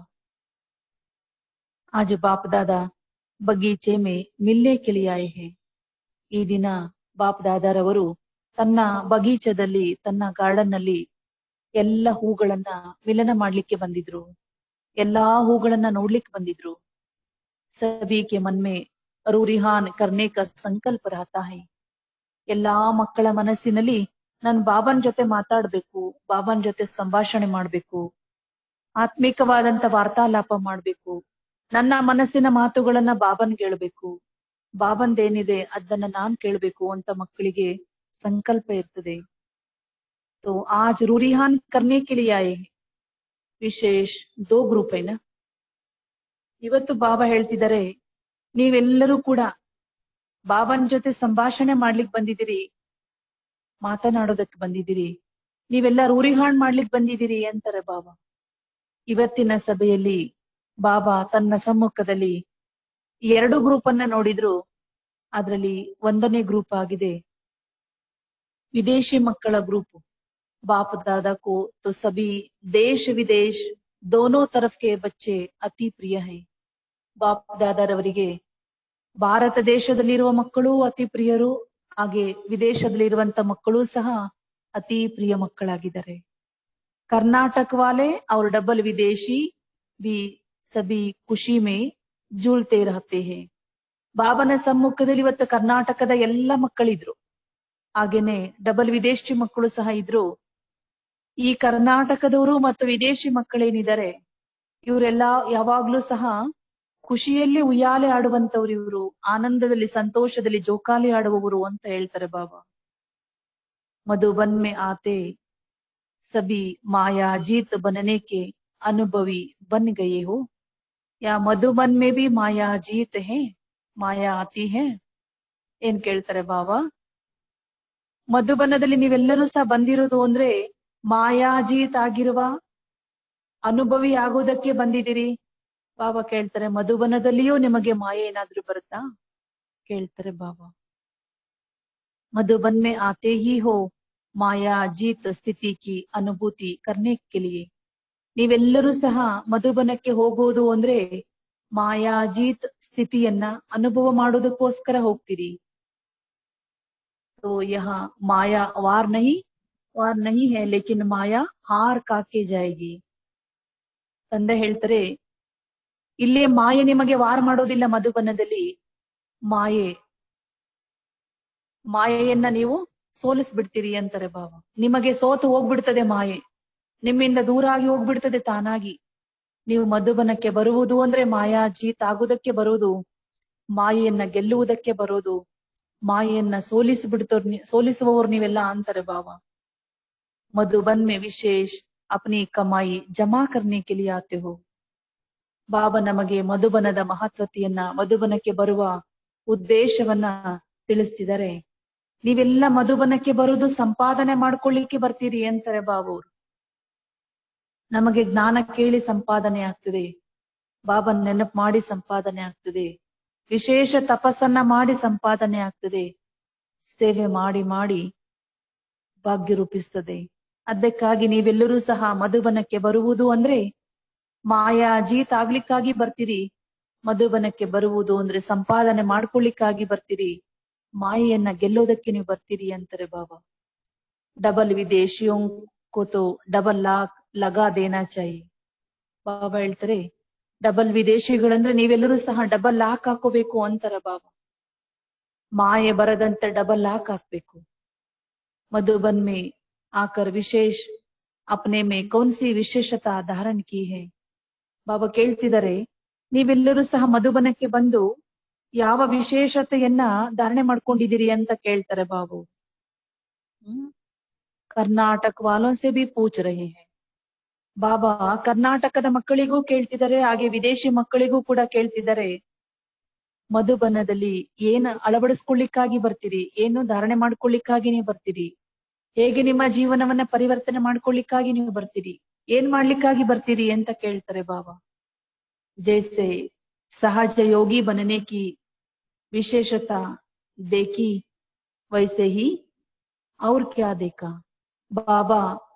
ಆಜ್ ಬಾಪ್ ದಾದಾ ಬಗೀಚೆ ಮೇ ಮಿಲ್ನೆ ಕೆ ಲಿಯೆ ಆಯೆ ಹೈ. ಈ ದಿನ ಬಾಪ್ ದಾದಾರವರು ತನ್ನ ಬಗೀಚದಲ್ಲಿ, ತನ್ನ ಗಾರ್ಡನ್ ನಲ್ಲಿ ಎಲ್ಲ ಹೂಗಳನ್ನ ಮಿಲನ ಮಾಡ್ಲಿಕ್ಕೆ ಬಂದಿದ್ರು, ಎಲ್ಲಾ ಹೂಗಳನ್ನ ನೋಡ್ಲಿಕ್ಕೆ ಬಂದಿದ್ರು. ಸಭಿ ಕೆ ಮನ್ ಮೇ ರೂರಿಹಾನ್ ಕರ್ನೆ ಕಾ ಸಂಕಲ್ಪ ರಹತಾ ಹೈ. ಎಲ್ಲಾ ಮಕ್ಕಳ ಮನಸ್ಸಿನಲ್ಲಿ ನಾನು ಬಾಬನ್ ಜೊತೆ ಮಾತಾಡ್ಬೇಕು, ಬಾಬನ್ ಜೊತೆ ಸಂಭಾಷಣೆ ಮಾಡ್ಬೇಕು, ಆತ್ಮಿಕವಾದಂತ ವಾರ್ತಾಲಾಪ ಮಾಡ್ಬೇಕು, ನನ್ನ ಮನಸ್ಸಿನ ಮಾತುಗಳನ್ನ ಬಾಬನ್ ಕೇಳ್ಬೇಕು, ಬಾಬಂದೇನಿದೆ ಅದನ್ನ ನಾನ್ ಕೇಳ್ಬೇಕು ಅಂತ ಮಕ್ಕಳಿಗೆ ಸಂಕಲ್ಪ ಇರ್ತದೆ. तो आज रूरिहान करने के लिए आए हैं. ವಿಶೇಷ 2 ಗ್ರೂಪ್ ಐನ. ಇವತ್ತು ಬಾಬಾ ಹೇಳ್ತಿದ್ದಾರೆ, ನೀವೆಲ್ಲರೂ ಕೂಡ ಬಾಬನ್ ಜೊತೆ ಸಂಭಾಷಣೆ ಮಾಡ್ಲಿಕ್ಕೆ ಬಂದಿದ್ದೀರಿ, ಮಾತನಾಡೋದಕ್ಕೆ ಬಂದಿದ್ದೀರಿ, ನೀವೆಲ್ಲ ರೂರಿಹಾಣ್ ಮಾಡ್ಲಿಕ್ಕೆ ಬಂದಿದ್ದೀರಿ ಅಂತಾರೆ ಬಾಬಾ. ಇವತ್ತಿನ ಸಭೆಯಲ್ಲಿ ಬಾಬಾ ತನ್ನ ಸಮ್ಮುಖದಲ್ಲಿ 2 ಗ್ರೂಪ್ ಅನ್ನ ನೋಡಿದ್ರು. ಅದರಲ್ಲಿ 1ನೇ ಗ್ರೂಪ್ ಆಗಿದೆ ವಿದೇಶಿ ಮಕ್ಕಳ ಗ್ರೂಪ್. बाप दादा को तो सभी देश विदेश दोनों तरफ के बच्चे अति प्रिय हैं. ಬಾಪ್ ದಾದಾರವರಿಗೆ ಭಾರತ ದೇಶದಲ್ಲಿರುವ ಮಕ್ಕಳು ಅತಿ ಪ್ರಿಯರು, ಹಾಗೆ ವಿದೇಶದಲ್ಲಿರುವಂತ ಮಕ್ಕಳು ಸಹ ಅತಿ ಪ್ರಿಯ ಮಕ್ಕಳಾಗಿದ್ದಾರೆ. ಕರ್ನಾಟಕ ವಾಲೆ और डबल विदेशी भी सभी खुशी में झूलते रहते हैं. ಬಾಬನ ಸಮ್ಮುಖದಲ್ಲಿ ಇವತ್ತು ಕರ್ನಾಟಕದ ಎಲ್ಲ ಮಕ್ಕಳಿದ್ರು, ಹಾಗೇನೆ ಡಬಲ್ ವಿದೇಶಿ ಮಕ್ಕಳು ಸಹ ಇದ್ರು. ಈ ಕರ್ನಾಟಕದವರು ಮತ್ತು ವಿದೇಶಿ ಮಕ್ಕಳೇನಿದ್ದಾರೆ ಇವರೆಲ್ಲ ಯಾವಾಗ್ಲೂ ಸಹ ಖುಷಿಯಲ್ಲಿ ಉಯ್ಯಾಲೆ ಆಡುವಂತವ್ರು, ಇವರು ಆನಂದದಲ್ಲಿ ಸಂತೋಷದಲ್ಲಿ ಜೋಕಾಲಿ ಆಡುವವರು ಅಂತ ಹೇಳ್ತಾರೆ ಬಾಬಾ. ಮಧುಬನ್ ಮೇ ಆತೆ ಸಬಿ ಮಾಯಾ ಜೀತ್ ಬನನೆ ಕೆ अनुभवी बन गए हो, या मधुबन में भी माया जीत है, ಮಾಯಾ ಆತಿ ಹೇ. ಏನ್ ಕೇಳ್ತಾರೆ ಬಾಬಾ? ಮಧುಬನದಲ್ಲಿ ನೀವೆಲ್ಲರೂ ಸಹ ಬಂದಿರೋದು ಅಂದ್ರೆ ಮಾಯಾಜೀತ್ ಆಗಿರುವ ಅನುಭವಿ ಆಗೋದಕ್ಕೆ ಬಂದಿದ್ದೀರಿ. ಬಾಬಾ ಕೇಳ್ತಾರೆ, ಮಧುಬನದಲ್ಲಿಯೂ ನಿಮಗೆ ಮಾಯೆ ಏನಾದ್ರೂ ಬರುತ್ತಾ? ಕೇಳ್ತಾರೆ ಬಾಬಾ. मधुबन में आते ही हो माया जीत ಸ್ಥಿತಿ ಕಿ ಅನುಭೂತಿ करने के लिए. ನೀವೆಲ್ಲರೂ ಸಹ ಮಧುಬನಕ್ಕೆ ಹೋಗೋದು ಅಂದ್ರೆ ಮಾಯಾಜೀತ್ ಸ್ಥಿತಿಯನ್ನ ಅನುಭವ ಮಾಡೋದಕ್ಕೋಸ್ಕರ ಹೋಗ್ತೀರಿ. तो यहाँ माया वार नहीं है, लेकिन माया हार काके जाएगी. ತಂದೆ ಹೇಳ್ತಾರೆ, ಇಲ್ಲಿ ಮಾಯೆ ನಿಮಗೆ ವಾರ್ ಮಾಡೋದಿಲ್ಲ. ಮಧುಬನದಲ್ಲಿ ಮಾಯೆಯನ್ನ ನೀವು ಸೋಲಿಸ್ಬಿಡ್ತೀರಿ ಅಂತಾರೆ ಬಾಬಾ. ನಿಮಗೆ ಸೋತು ಹೋಗ್ಬಿಡ್ತದೆ ಮಾಯೆ, ನಿಮ್ಮಿಂದ ದೂರ ಆಗಿ ಹೋಗ್ಬಿಡ್ತದೆ ತಾನಾಗಿ. ನೀವು ಮಧುಬನಕ್ಕೆ ಬರುವುದು ಅಂದ್ರೆ ಮಾಯಾ ಜೀತ್ ಆಗುವುದಕ್ಕೆ ಬರುವುದು, ಮಾಯೆಯನ್ನ ಗೆಲ್ಲುವುದಕ್ಕೆ ಬರೋದು, ಮಾಯೆಯನ್ನ ಸೋಲಿಸುವವರು ನೀವೆಲ್ಲ ಅಂತಾರೆ ಬಾಬಾ. ಮಧುಬನ್ ಮೇ ವಿಶೇಷ ಅಪ್ನಿ ಕಮಾಯಿ ಜಮಾ ಕರ್ನೆ ಕೆ ಲಿಯೆ ಆತೆ ಹೋ. ಬಾಬಾ ನಮಗೆ ಮಧುಬನದ ಮಹತ್ವತೆಯನ್ನ, ಮಧುಬನಕ್ಕೆ ಬರುವ ಉದ್ದೇಶವನ್ನ ತಿಳಿಸ್ತಿದ್ದಾರೆ. ನೀವೆಲ್ಲ ಮಧುಬನಕ್ಕೆ ಬರುವುದು ಸಂಪಾದನೆ ಮಾಡ್ಕೊಳ್ಳಿಕ್ಕೆ ಬರ್ತೀರಿ ಅಂತಾರೆ ಬಾಬಾವ್ರು. ನಮಗೆ ಜ್ಞಾನ ಕೇಳಿ ಸಂಪಾದನೆ ಆಗ್ತದೆ, ಬಾಬನ್ ನೆನಪು ಮಾಡಿ ಸಂಪಾದನೆ ಆಗ್ತದೆ, ವಿಶೇಷ ತಪಸ್ಸನ್ನ ಮಾಡಿ ಸಂಪಾದನೆ ಆಗ್ತದೆ, ಸೇವೆ ಮಾಡಿ ಮಾಡಿ ಭಾಗ್ಯ ರೂಪಿಸ್ತದೆ. ಅದಕ್ಕಾಗಿ ನೀವೆಲ್ಲರೂ ಸಹ ಮಧುಬನಕ್ಕೆ ಬರುವುದು ಅಂದ್ರೆ ಮಾಯಾ ಜೀತ್ ಆಗ್ಲಿಕ್ಕಾಗಿ ಬರ್ತೀರಿ. ಮಧುಬನಕ್ಕೆ ಬರುವುದು ಅಂದ್ರೆ ಸಂಪಾದನೆ ಮಾಡ್ಕೊಳ್ಳಿಕ್ಕಾಗಿ ಬರ್ತೀರಿ, ಮಾಯೆಯನ್ನ ಗೆಲ್ಲೋದಕ್ಕೆ ನೀವು ಬರ್ತೀರಿ ಅಂತಾರೆ ಬಾಬಾ. ಡಬಲ್ ವಿದೇಶಿಯೋ ಕೋತೋ ಡಬಲ್ ಲಾಕ್ ಲಗಾ ದೇನಾ ಚಾಹಿಯೆ. ಬಾಬಾ ಹೇಳ್ತಾರೆ, ಡಬಲ್ ವಿದೇಶಿಗಳಂದ್ರೆ ನೀವೆಲ್ಲರೂ ಸಹ ಡಬಲ್ ಲಾಕ್ ಹಾಕೋಬೇಕು ಅಂತಾರೆ ಬಾಬಾ. ಮಾಯೆ ಬರದಂತೆ ಡಬಲ್ ಲಾಕ್ ಹಾಕ್ಬೇಕು. ಮಧುಬನ್ ಮೇ ಆಕರ್ ವಿಶೇಷ ಅಪ್ನೆ ಮೇ ಕೌನ್ ಸಿ ವಿಶೇಷತಾ ಧಾರಣ ಕಿ ಹೈ. ಬಾಬಾ ಕೇಳ್ತಿದ್ದಾರೆ, ನೀವೆಲ್ಲರೂ ಸಹ ಮಧುಬನಕ್ಕೆ ಬಂದು ಯಾವ ವಿಶೇಷತೆಯನ್ನ ಧಾರಣೆ ಮಾಡ್ಕೊಂಡಿದ್ದೀರಿ ಅಂತ ಕೇಳ್ತಾರೆ ಬಾಬು. ಕರ್ನಾಟಕ ವಾಲೋ ಸೆ ಭಿ ಪೂಚ್ ರಹೆ ಹೈ. ಬಾಬಾ ಕರ್ನಾಟಕದ ಮಕ್ಕಳಿಗೂ ಕೇಳ್ತಿದ್ದಾರೆ, ಹಾಗೆ ವಿದೇಶಿ ಮಕ್ಕಳಿಗೂ ಕೂಡ ಕೇಳ್ತಿದ್ದಾರೆ, ಮಧುಬನದಲ್ಲಿ ಏನ್ ಅಳವಡಿಸ್ಕೊಳ್ಳಿಕ್ಕಾಗಿ ಬರ್ತೀರಿ, ಏನು ಧಾರಣೆ ಮಾಡ್ಕೊಳ್ಳಿಕ್ಕಾಗಿ ನೀವು ಬರ್ತೀರಿ, ಹೇಗೆ ನಿಮ್ಮ ಜೀವನವನ್ನ ಪರಿವರ್ತನೆ ಮಾಡ್ಕೊಳ್ಳಿಕ್ಕಾಗಿ ನೀವು ಬರ್ತೀರಿ, ಏನ್ ಮಾಡ್ಲಿಕ್ಕಾಗಿ ಬರ್ತೀರಿ ಅಂತ ಕೇಳ್ತಾರೆ ಬಾಬಾ. ಜೈಸೆ ಸಹಜ ಯೋಗಿ ಬನನೆ ಕಿ ವಿಶೇಷತಾ ದೇಖಿ ವೈಸೆ ಹಿ ಔರ್ ಕ್ಯಾ ದೇಖಾ. ಬಾಬಾ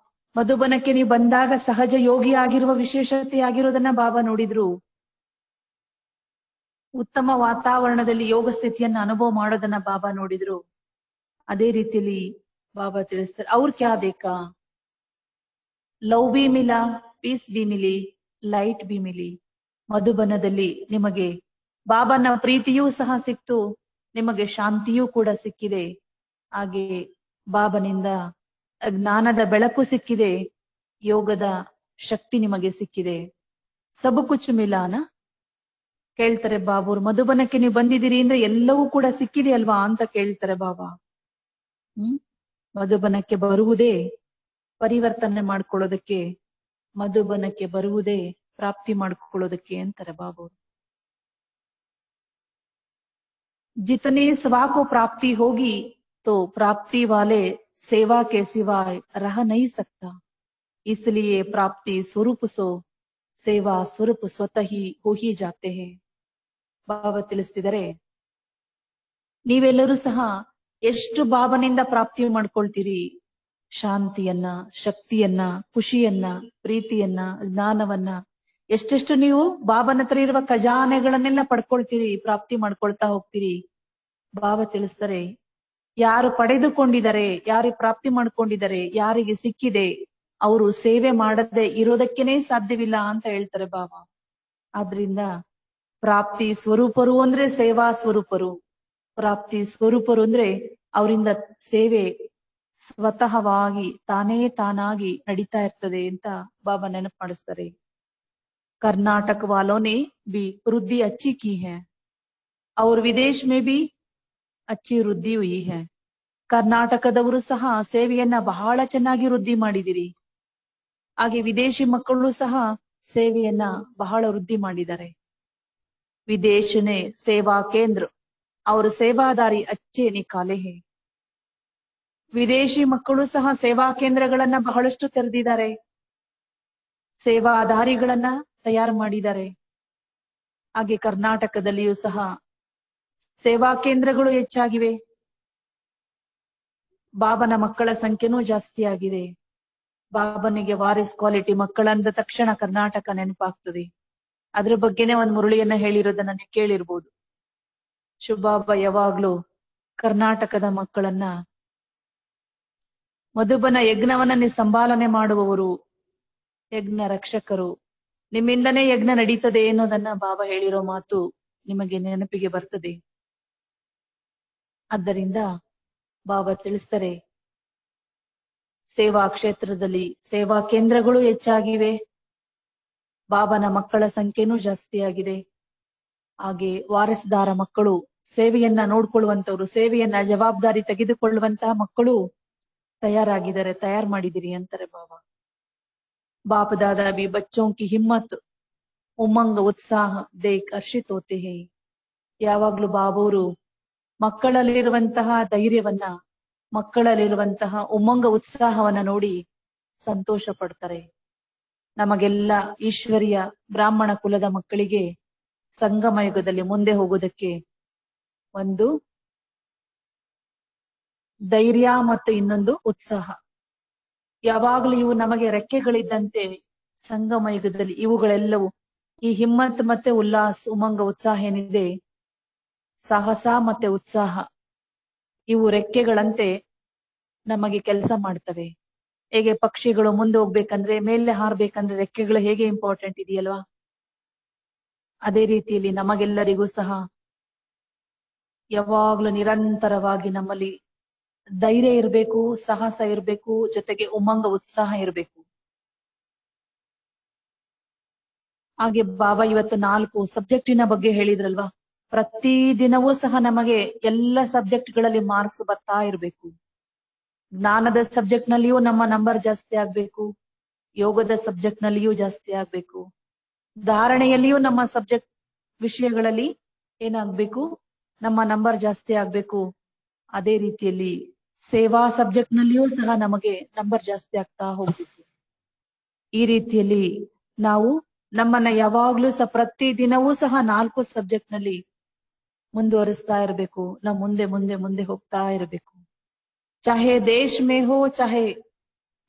ಮಧುಬನಕ್ಕೆ ನೀವು ಬಂದಾಗ ಸಹಜ ಯೋಗಿ ಆಗಿರುವ ವಿಶೇಷತೆ ಆಗಿರೋದನ್ನ ಬಾಬಾ ನೋಡಿದ್ರು. ಉತ್ತಮ ವಾತಾವರಣದಲ್ಲಿ ಯೋಗ ಸ್ಥಿತಿಯನ್ನ ಅನುಭವ ಮಾಡೋದನ್ನ ಬಾಬಾ ನೋಡಿದ್ರು. ಅದೇ ರೀತಿಯಲ್ಲಿ ಬಾಬಾ ತಿಳಿಸ್ತಾರೆ, ಅವ್ರ ಕ್ಯಾ ದೇಖಾ, ಲವ್ ಬಿ ಮಿಲಾ, ಪೀಸ್ ಬಿ ಮಿಲಿ, ಲೈಟ್ ಬಿ ಮಿಲಿ. ಮಧುಬನದಲ್ಲಿ ನಿಮಗೆ ಬಾಬಾನ ಪ್ರೀತಿಯೂ ಸಹ ಸಿಕ್ತು, ನಿಮಗೆ ಶಾಂತಿಯೂ ಕೂಡ ಸಿಕ್ಕಿದೆ, ಹಾಗೆ ಬಾಬನಿಂದ ಜ್ಞಾನದ ಬೆಳಕು ಸಿಕ್ಕಿದೆ, ಯೋಗದ ಶಕ್ತಿ ನಿಮಗೆ ಸಿಕ್ಕಿದೆ. ಸಬ್ ಕುಚ್ ಮಿಲಾನ. ಕೇಳ್ತಾರೆ ಬಾಬು, ಮಧುಬನಕ್ಕೆ ನೀವು ಬಂದಿದ್ದೀರಿ ಅಂದ್ರೆ ಎಲ್ಲವೂ ಕೂಡ ಸಿಕ್ಕಿದೆ ಅಲ್ವಾ ಅಂತ ಕೇಳ್ತಾರೆ ಬಾಬಾ. ಮಧುಬನಕ್ಕೆ ಬರುವುದೇ ಪರಿವರ್ತನೆ ಮಾಡ್ಕೊಳ್ಳೋದಕ್ಕೆ, ಮಧುಬನಕ್ಕೆ ಬರುವುದೇ ಪ್ರಾಪ್ತಿ ಮಾಡ್ಕೊಳ್ಳೋದಕ್ಕೆ ಅಂತಾರೆ ಬಾಬು. जितने स्वा को प्राप्ति होगी तो प्राप्ति वाले सेवा के सिवाय रह नहीं सकता, इसलिए प्राप्ति स्वरूप सो ಸೇವಾ ಸ್ವರೂಪ ಸ್ವತಃ ಹೋ ಹಿ ಜಾತೆ ಹೇ. ಬಾಬಾ ತಿಳಿಸ್ತಿದ್ದಾರೆ, ನೀವೆಲ್ಲರೂ ಸಹ ಎಷ್ಟು ಬಾಬನಿಂದ ಪ್ರಾಪ್ತಿ ಮಾಡ್ಕೊಳ್ತೀರಿ, ಶಾಂತಿಯನ್ನ, ಶಕ್ತಿಯನ್ನ, ಖುಷಿಯನ್ನ, ಪ್ರೀತಿಯನ್ನ, ಜ್ಞಾನವನ್ನ, ಎಷ್ಟೆಷ್ಟು ನೀವು ಬಾಬನ ಹತ್ರ ಇರುವ ಖಜಾನೆಗಳನ್ನೆಲ್ಲ ಪಡ್ಕೊಳ್ತೀರಿ, ಪ್ರಾಪ್ತಿ ಮಾಡ್ಕೊಳ್ತಾ ಹೋಗ್ತೀರಿ. ಬಾಬಾ ತಿಳಿಸ್ತಾರೆ, ಯಾರು ಪಡೆದುಕೊಂಡಿದ್ದಾರೆ, ಯಾರು ಪ್ರಾಪ್ತಿ ಮಾಡ್ಕೊಂಡಿದ್ದಾರೆ, ಯಾರಿಗೆ ಸಿಕ್ಕಿದೆ, ಅವರು ಸೇವೆ ಮಾಡದೆ ಇರೋದಕ್ಕೇನೆ ಸಾಧ್ಯವಿಲ್ಲ ಅಂತ ಹೇಳ್ತಾರೆ ಬಾಬಾ. ಆದ್ರಿಂದ ಪ್ರಾಪ್ತಿ ಸ್ವರೂಪರು ಅಂದ್ರೆ ಸೇವಾ ಸ್ವರೂಪರು, ಪ್ರಾಪ್ತಿ ಸ್ವರೂಪರು ಅಂದ್ರೆ ಅವರಿಂದ ಸೇವೆ ಸ್ವತಃವಾಗಿ ತಾನೇ ತಾನಾಗಿ ನಡೀತಾ ಇರ್ತದೆ ಅಂತ ಬಾಬಾ ನೆನಪು ಮಾಡಿಸ್ತಾರೆ. कर्नाटक वालों ने भी वृद्धि अच्छी की है और विदेश में भी अच्छी ವೃದ್ಧಿ हुई है. ಕರ್ನಾಟಕದವರು ಸಹ ಸೇವೆಯನ್ನ ಬಹಳ ಚೆನ್ನಾಗಿ ವೃದ್ಧಿ ಮಾಡಿದಿರಿ, ಹಾಗೆ ವಿದೇಶಿ ಮಕ್ಕಳು ಸಹ ಸೇವೆಯನ್ನ ಬಹಳ ವೃದ್ಧಿ ಮಾಡಿದ್ದಾರೆ. ವಿದೇಶನೆ ಸೇವಾ ಕೇಂದ್ರ ಅವರು ಸೇವಾದಾರಿ ಅಚ್ಚೆ ನಿಕಾಲೆ ಹೇ. ವಿದೇಶಿ ಮಕ್ಕಳು ಸಹ ಸೇವಾ ಕೇಂದ್ರಗಳನ್ನ ಬಹಳಷ್ಟು ತೆರೆದಿದ್ದಾರೆ, ಸೇವಾದಾರಿಗಳನ್ನ ತಯಾರು ಮಾಡಿದ್ದಾರೆ. ಹಾಗೆ ಕರ್ನಾಟಕದಲ್ಲಿಯೂ ಸಹ ಸೇವಾ ಕೇಂದ್ರಗಳು ಹೆಚ್ಚಾಗಿವೆ. ಬಾಬನ ಮಕ್ಕಳ ಸಂಖ್ಯೆನೂ ಜಾಸ್ತಿ ಆಗಿದೆ. ಬಾಬನಿಗೆ ವಾರಿಸ್ ಕ್ವಾಲಿಟಿ ಮಕ್ಕಳಂದ ತಕ್ಷಣ ಕರ್ನಾಟಕ ನೆನಪಾಗ್ತದೆ. ಅದ್ರ ಬಗ್ಗೆನೇ ಒಂದು ಮುರುಳಿಯನ್ನ ಹೇಳಿರೋದನ್ನ ನೀವು ಕೇಳಿರ್ಬೋದು. ಶುಭಾಬ ಯಾವಾಗ್ಲೂ ಕರ್ನಾಟಕದ ಮಕ್ಕಳನ್ನ ಮಧುಬನ ಯಜ್ಞವನ್ನ ಸಂಪಾಲನೆ ಮಾಡುವವರು, ಯಜ್ಞ ರಕ್ಷಕರು. ನಿಮ್ಮಿಂದನೇ ಯಜ್ಞ ನಡೀತದೆ ಅನ್ನೋದನ್ನ ಬಾಬಾ ಹೇಳಿರೋ ಮಾತು ನಿಮಗೆ ನೆನಪಿಗೆ ಬರ್ತದೆ. ಆದ್ದರಿಂದ ಬಾಬಾ ತಿಳಿಸ್ತಾರೆ, ಸೇವಾ ಕ್ಷೇತ್ರದಲ್ಲಿ ಸೇವಾ ಕೇಂದ್ರಗಳು ಹೆಚ್ಚಾಗಿವೆ, ಬಾಬನ ಮಕ್ಕಳ ಸಂಖ್ಯೆನೂ ಜಾಸ್ತಿ ಆಗಿದೆ. ಹಾಗೆ ವಾರಸ್ದಾರ ಮಕ್ಕಳು, ಸೇವೆಯನ್ನ ನೋಡ್ಕೊಳ್ಳುವಂತವ್ರು, ಸೇವೆಯನ್ನ ಜವಾಬ್ದಾರಿ ತೆಗೆದುಕೊಳ್ಳುವಂತಹ ಮಕ್ಕಳು ತಯಾರಾಗಿದ್ದಾರೆ, ತಯಾರು ಮಾಡಿದಿರಿ ಅಂತಾರೆ ಬಾಬಾ. ಬಾಪ್ ದಾದಾ ಬಿ ಬಚ್ಚೋಂ ಕಿ ಹಿಮ್ಮತ್ ಉಮಂಗ್ ಉತ್ಸಾಹ ದೇಖ್ ಹರ್ಷಿತ್ ಹೋತೆ ಹೇ. ಯಾವಾಗ್ಲೂ ಬಾಬವರು ಮಕ್ಕಳಲ್ಲಿರುವಂತಹ ಧೈರ್ಯವನ್ನ, ಮಕ್ಕಳಲ್ಲಿರುವಂತಹ ಉಮಂಗ ಉತ್ಸಾಹವನ್ನ ನೋಡಿ ಸಂತೋಷ ಪಡ್ತಾರೆ. ನಮಗೆಲ್ಲ ಈಶ್ವರಿಯ ಬ್ರಾಹ್ಮಣ ಕುಲದ ಮಕ್ಕಳಿಗೆ ಸಂಗಮ ಯುಗದಲ್ಲಿ ಮುಂದೆ ಹೋಗೋದಕ್ಕೆ ಒಂದು ಧೈರ್ಯ ಮತ್ತು ಇನ್ನೊಂದು ಉತ್ಸಾಹ. ಯಾವಾಗ್ಲೂ ಇವು ನಮಗೆ ರೆಕ್ಕೆಗಳಿದ್ದಂತೆ ಸಂಗಮ ಯುಗದಲ್ಲಿ ಇವುಗಳೆಲ್ಲವೂ, ಈ ಹಿಮ್ಮತ್ ಮತ್ತೆ ಉಲ್ಲಾಸ, ಉಮಂಗ ಉತ್ಸಾಹ ಏನಿದೆ, ಸಾಹಸ ಮತ್ತೆ ಉತ್ಸಾಹ, ಇವು ರೆಕ್ಕೆಗಳಂತೆ ನಮಗೆ ಕೆಲಸ ಮಾಡ್ತವೆ. ಹೇಗೆ ಪಕ್ಷಿಗಳು ಮುಂದೆ ಹೋಗ್ಬೇಕಂದ್ರೆ, ಮೇಲೆ ಹಾರ್ಬೇಕಂದ್ರೆ ರೆಕ್ಕೆಗಳು ಹೇಗೆ ಇಂಪಾರ್ಟೆಂಟ್ ಇದೆಯಲ್ವಾ, ಅದೇ ರೀತಿಯಲ್ಲಿ ನಮಗೆಲ್ಲರಿಗೂ ಸಹ ಯಾವಾಗ್ಲೂ ನಿರಂತರವಾಗಿ ನಮ್ಮಲ್ಲಿ ಧೈರ್ಯ ಇರಬೇಕು, ಸಾಹಸ ಇರಬೇಕು, ಜೊತೆಗೆ ಉಮಂಗ ಉತ್ಸಾಹ ಇರಬೇಕು. ಹಾಗೆ ಬಾಬಾ ಇವತ್ತು 4 ಸಬ್ಜೆಕ್ಟಿನ ಬಗ್ಗೆ ಹೇಳಿದ್ರಲ್ವಾ, ಪ್ರತಿ ದಿನವೂ ಸಹ ನಮಗೆ ಎಲ್ಲ ಸಬ್ಜೆಕ್ಟ್ಗಳಲ್ಲಿ ಮಾರ್ಕ್ಸ್ ಬರ್ತಾ ಇರಬೇಕು. ಜ್ಞಾನದ ಸಬ್ಜೆಕ್ಟ್ ನಲ್ಲಿಯೂ ನಮ್ಮ ನಂಬರ್ ಜಾಸ್ತಿ ಆಗ್ಬೇಕು, ಯೋಗದ ಸಬ್ಜೆಕ್ಟ್ ನಲ್ಲಿಯೂ ಜಾಸ್ತಿ ಆಗ್ಬೇಕು, ಧಾರಣೆಯಲ್ಲಿಯೂ ನಮ್ಮ ಸಬ್ಜೆಕ್ಟ್ ವಿಷಯಗಳಲ್ಲಿ ಏನಾಗ್ಬೇಕು, ನಮ್ಮ ನಂಬರ್ ಜಾಸ್ತಿ ಆಗ್ಬೇಕು. ಅದೇ ರೀತಿಯಲ್ಲಿ ಸೇವಾ ಸಬ್ಜೆಕ್ಟ್ ನಲ್ಲಿಯೂ ಸಹ ನಮಗೆ ನಂಬರ್ ಜಾಸ್ತಿ ಆಗ್ತಾ ಹೋಗ್ಬೇಕು. ಈ ರೀತಿಯಲ್ಲಿ ನಾವು ನಮ್ಮನ್ನ ಯಾವಾಗ್ಲೂ ಸಹ ಪ್ರತಿ ದಿನವೂ ಸಹ 4 ಸಬ್ಜೆಕ್ಟ್ ನಲ್ಲಿ ಮುಂದುವರಿಸ್ತಾ ಇರಬೇಕು. ನಾವು ಮುಂದೆ ಮುಂದೆ ಮುಂದೆ ಹೋಗ್ತಾ ಇರಬೇಕು. ಚಾಹೆ ದೇಶ ಮೇ ಹೋ ಚಾಹೆ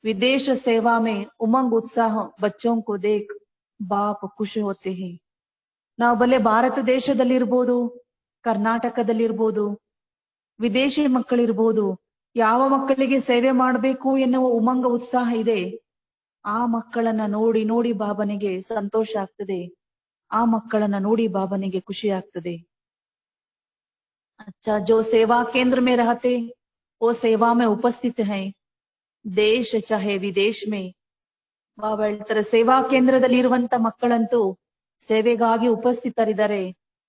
ವಿದೇಶ ಸೇವಾ ಮೇ ಉಮಂಗ್ ಉತ್ಸಾಹ ಬಚ್ಚೋಂ ಕೋ ದೇಖ್ ಬಾಪ್ ಖುಷಿ ಹೋತೆ ಹೇ. ನಾವು ಬಲೆ ಭಾರತ ದೇಶದಲ್ಲಿರ್ಬೋದು, ಕರ್ನಾಟಕದಲ್ಲಿರ್ಬೋದು, ವಿದೇಶಿ ಮಕ್ಕಳಿರ್ಬೋದು, ಯಾವ ಮಕ್ಕಳಿಗೆ ಸೇವೆ ಮಾಡಬೇಕು ಎನ್ನುವ ಉಮಂಗ ಉತ್ಸಾಹ ಇದೆ, ಆ ಮಕ್ಕಳನ್ನ ನೋಡಿ ನೋಡಿ ಬಾಬನಿಗೆ ಸಂತೋಷ ಆಗ್ತದೆ, ಆ ಮಕ್ಕಳನ್ನ ನೋಡಿ ಬಾಬನಿಗೆ ಖುಷಿ ಆಗ್ತದೆ. अच्छा जो सेवा केंद्र में रहते वो सेवा में उपस्थित है, ದೇಶ ಚಾಹೆ ವಿದೇಶ ಮೇ. ಬಾಬಾ ಹೇಳ್ತಾರೆ, ಸೇವಾ ಕೇಂದ್ರದಲ್ಲಿ ಇರುವಂತ ಮಕ್ಕಳಂತೂ ಸೇವೆಗಾಗಿ ಉಪಸ್ಥಿತರಿದ್ದಾರೆ.